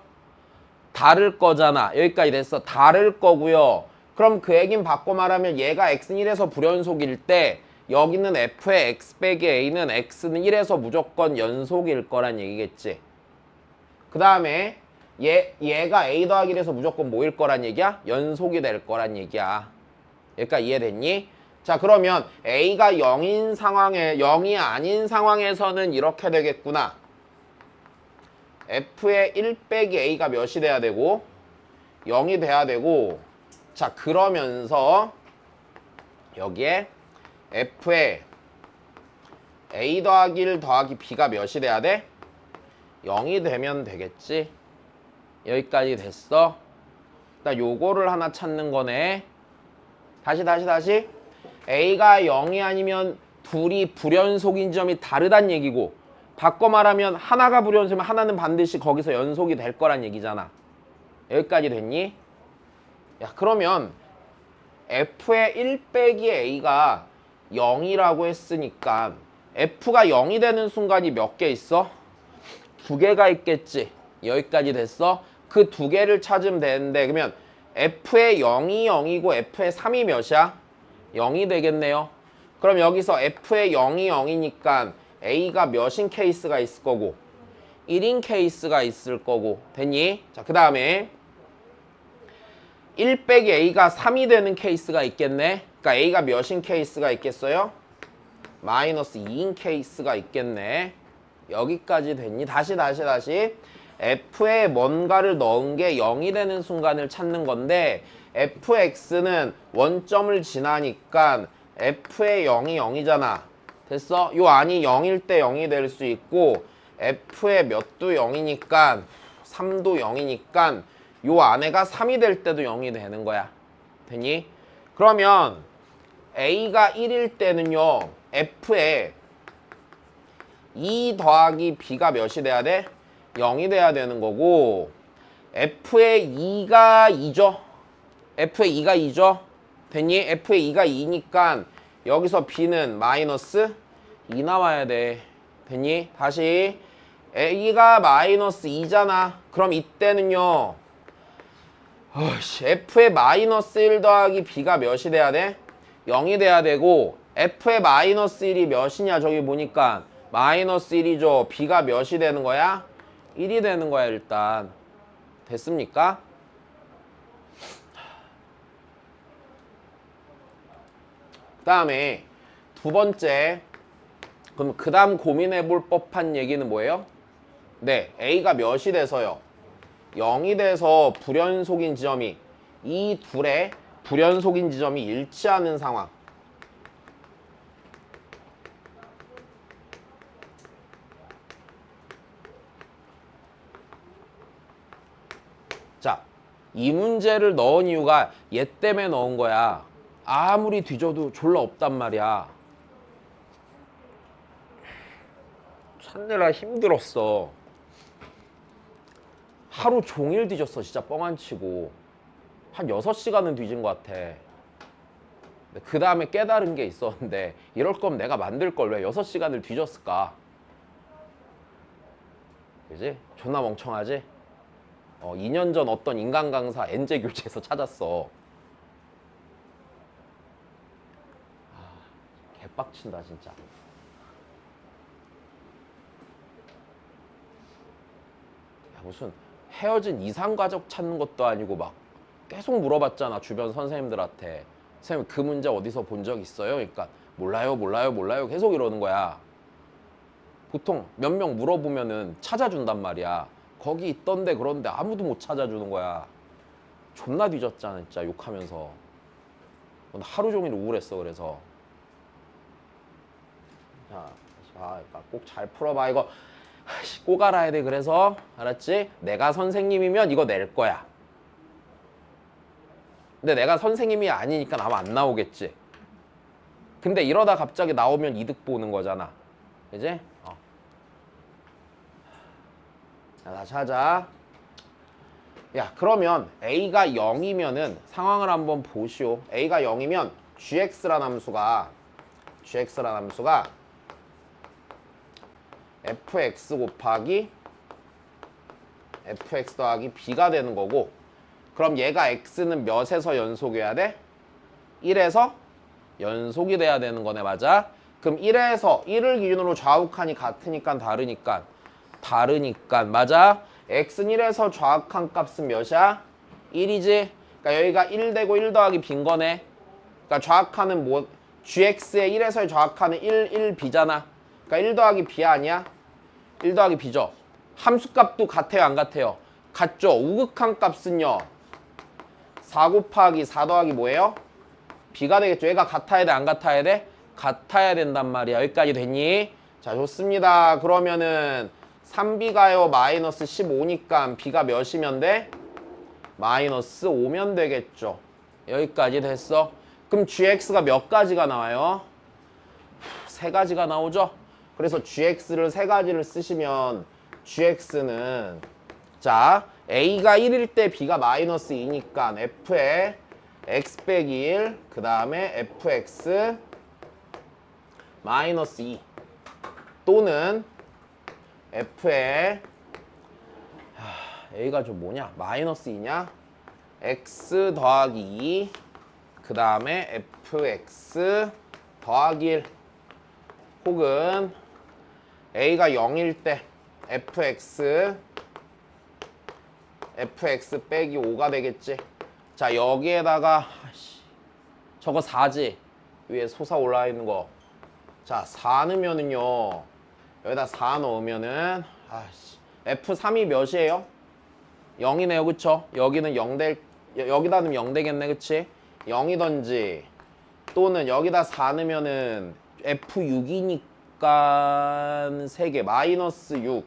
다를 거잖아. 여기까지 됐어. 다를 거고요. 그럼 그 얘기는 바꿔 말하면 얘가 x는 1에서 불연속일 때 여기는 f의 x 빼기 a는 x는 1에서 무조건 연속일 거란 얘기겠지. 그 다음에 얘가 a 더하기 1에서 무조건 뭐일 거란 얘기야? 연속이 될 거란 얘기야. 여기까지 이해됐니? 자, 그러면 a가 0이 아닌 상황에서는 이렇게 되겠구나. f의 1 빼기 a가 몇이 돼야 되고 0이 돼야 되고 자, 그러면서 여기에 f의 a 더하기 1 더하기 b가 몇이 돼야 돼? 0이 되면 되겠지. 여기까지 됐어. 나 요거를 하나 찾는 거네. 다시 a가 0이 아니면 둘이 불연속인 점이 다르단 얘기고 바꿔 말하면 하나가 불연속이면 하나는 반드시 거기서 연속이 될 거란 얘기잖아. 여기까지 됐니? 야, 그러면 f의 1 빼기 a가 0이라고 했으니까 f가 0이 되는 순간이 몇 개 있어? 2개가 있겠지. 여기까지 됐어? 그 2개를 찾으면 되는데 그러면 f의 0이 0이고 f의 3이 몇이야? 0이 되겠네요. 그럼 여기서 f의 0이 0이니까 a가 몇인 케이스가 있을 거고 1인 케이스가 있을 거고 됐니? 자, 그 다음에 1 빼기 a가 3이 되는 케이스가 있겠네. 그러니까 a가 몇인 케이스가 있겠어요? 마이너스 2인 케이스가 있겠네. 여기까지 됐니? 다시 f에 뭔가를 넣은 게 0이 되는 순간을 찾는 건데 fx는 원점을 지나니까 f의 0이 0이잖아. 됐어? 요 안이 0일 때 0이 될 수 있고 f의 몇도 0이니까 3도 0이니까 요 안에가 3이 될 때도 0이 되는 거야. 됐니? 그러면 a가 1일 때는요. f에 2 더하기 b가 몇이 돼야 돼? 0이 돼야 되는 거고 f의 2가 2죠? f의 2가 2죠? 됐니? f의 2가 2니까 여기서 b는 마이너스 2 나와야 돼. 됐니? 다시 a가 마이너스 2잖아. 그럼 이때는요. f의 마이너스 1 더하기 b가 몇이 돼야 돼? 0이 돼야 되고 f의 마이너스 1이 몇이냐 저기 보니까 마이너스 1이죠. b가 몇이 되는 거야? 1이 되는 거야 일단. 됐습니까? 그 다음에 두 번째 그럼 그 다음 고민해 볼 법한 얘기는 뭐예요? 네, a가 몇이 돼서요? 0이 돼서 불연속인 지점이 이 둘의 불연속인 지점이 일치하는 상황. 자, 이 문제를 넣은 이유가 얘 때문에 넣은 거야. 아무리 뒤져도 졸라 없단 말이야. 찾느라 힘들었어. 하루 종일 뒤졌어. 진짜 뻥 안 치고. 한 6시간은 뒤진 것 같아. 그 다음에 깨달은 게 있었는데 이럴 거면 내가 만들 걸 왜 6시간을 뒤졌을까? 그지? 존나 멍청하지? 2년 전 어떤 인간 강사 엔제 교재에서 찾았어. 개빡친다 진짜. 야, 무슨 헤어진 이상가족 찾는 것도 아니고 막 계속 물어봤잖아 주변 선생님들한테. 선생님 그 문제 어디서 본 적 있어요? 그러니까 몰라요 계속 이러는 거야. 보통 몇 명 물어보면은 찾아준단 말이야. 거기 있던데 그런데 아무도 못 찾아주는 거야. 존나 뒤졌잖아 진짜 욕하면서. 하루 종일 우울했어 그래서. 자, 꼭 잘 풀어봐 이거. 꼭 알아야 돼. 그래서 알았지? 내가 선생님이면 이거 낼 거야. 근데 내가 선생님이 아니니까 아마 안 나오겠지. 근데 이러다 갑자기 나오면 이득 보는 거잖아. 그지? 자, 다시 하자. 야, 그러면 A가 0이면은 상황을 한번 보시오. A가 0이면 GX란 함수가 fx 곱하기 fx 더하기 b가 되는 거고, 그럼 얘가 x는 몇에서 연속이어야 돼? 1에서 연속이 돼야 되는 거네. 맞아? 그럼 1에서 1을 기준으로 좌우칸이 같으니까 다르니까 맞아? x는 1에서 좌우칸 값은 몇이야? 1이지? 그러니까 여기가 1 되고 1 더하기 b인 거네. 그러니까 좌우칸은 뭐 gx의 1에서의 좌우칸은 1 b잖아. 그러니까 1 더하기 b 아니야? 1 더하기 b죠. 함수값도 같아요 안 같아요? 같죠. 우극한 값은요 4 곱하기 4 더하기 뭐예요? b가 되겠죠. 얘가 같아야 돼 안 같아야 돼? 같아야 된단 말이야. 여기까지 됐니? 자, 좋습니다. 그러면은 3b가요 마이너스 15니까 b가 몇이면 돼? 마이너스 5면 되겠죠. 여기까지 됐어. 그럼 gx가 몇 가지가 나와요? 3가지가 나오죠. 그래서 gx를 3가지를 쓰시면 gx는 자 a가 1일 때 b가 마이너스 2니까 f에 x 빼기 1, 그 다음에 fx 마이너스 2 또는 f에 a가 좀 뭐냐? 마이너스 2냐? x 더하기 2, 그 다음에 fx 더하기 1 혹은 a가 0일 때 fx 빼기 5가 되겠지. 자, 여기에다가 저거 4지? 위에 솟아 올라와 있는 거. 자, 4 넣으면은요 여기다 4 넣으면은 f3이 몇이에요? 0이네요. 그쵸? 여기는 0 여기다 넣으면 0 되겠네. 그치? 0이던지 또는 여기다 4 넣으면은 f6이니까 3개 마이너스 6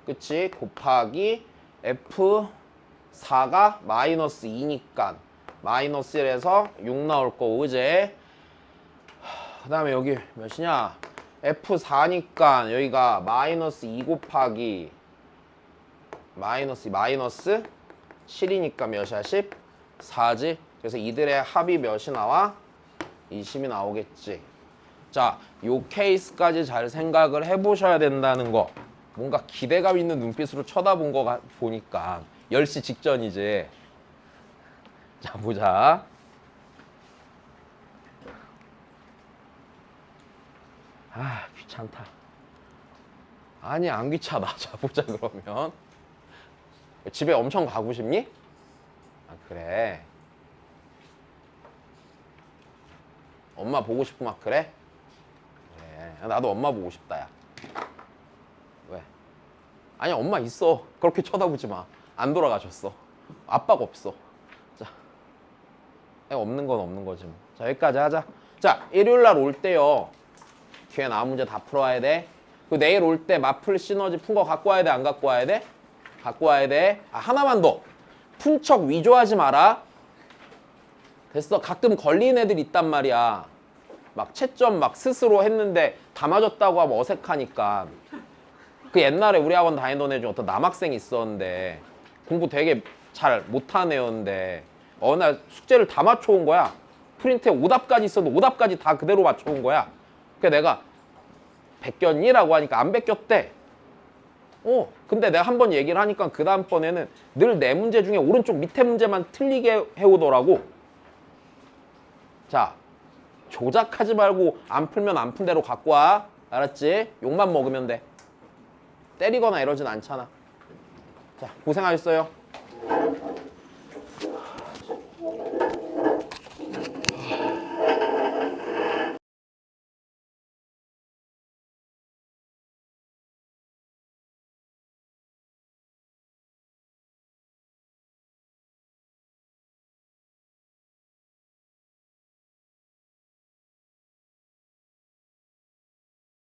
그치? 곱하기 f4가 마이너스 2니까 마이너스 1에서 6 나올 거고 그제? 그 다음에 여기 몇이냐? f4니까 여기가 마이너스 2 곱하기 마이너스 7이니까 몇이야? 14지? 그래서 이들의 합이 몇이 나와? 20이 나오겠지. 자, 요 케이스까지 잘 생각을 해보셔야 된다는 거. 뭔가 기대감 있는 눈빛으로 쳐다본 거 보니까 10시 직전이지. 자, 보자. 귀찮다. 아니, 안 귀찮아. 자, 보자 그러면. 집에 엄청 가고 싶니? 그래. 엄마 보고 싶고 막 그래? 그래. 나도 엄마 보고 싶다, 야. 왜? 아니, 엄마 있어. 그렇게 쳐다보지 마. 안 돌아가셨어. 아빠가 없어. 자, 없는 건 없는 거지 뭐. 자, 여기까지 하자. 자, 일요일 날 올 때요. 뒤에 나온 문제 다 풀어야 돼. 그 내일 올 때 마플 시너지 푼 거 갖고 와야 돼, 안 갖고 와야 돼? 갖고 와야 돼. 하나만 더. 푼 척 위조하지 마라. 됐어. 가끔 걸린 애들 있단 말이야. 막 채점 막 스스로 했는데 다 맞았다고 하면 어색하니까. 그 옛날에 우리 학원 다니던 애 중 어떤 남학생이 있었는데 공부 되게 잘 못한 애였는데 어느 날 숙제를 다 맞춰온 거야. 프린트에 오답까지 있어도 오답까지 다 그대로 맞춰온 거야. 그래서 내가 베꼈니? 라고 하니까 안 베꼈대. 근데 내가 한 번 얘기를 하니까 그 다음번에는 늘 내 문제 중에 오른쪽 밑에 문제만 틀리게 해오더라고. 자, 조작하지 말고 안 풀면 안 푼 대로 갖고 와. 알았지? 욕만 먹으면 돼. 때리거나 이러진 않잖아. 자, 고생하셨어요.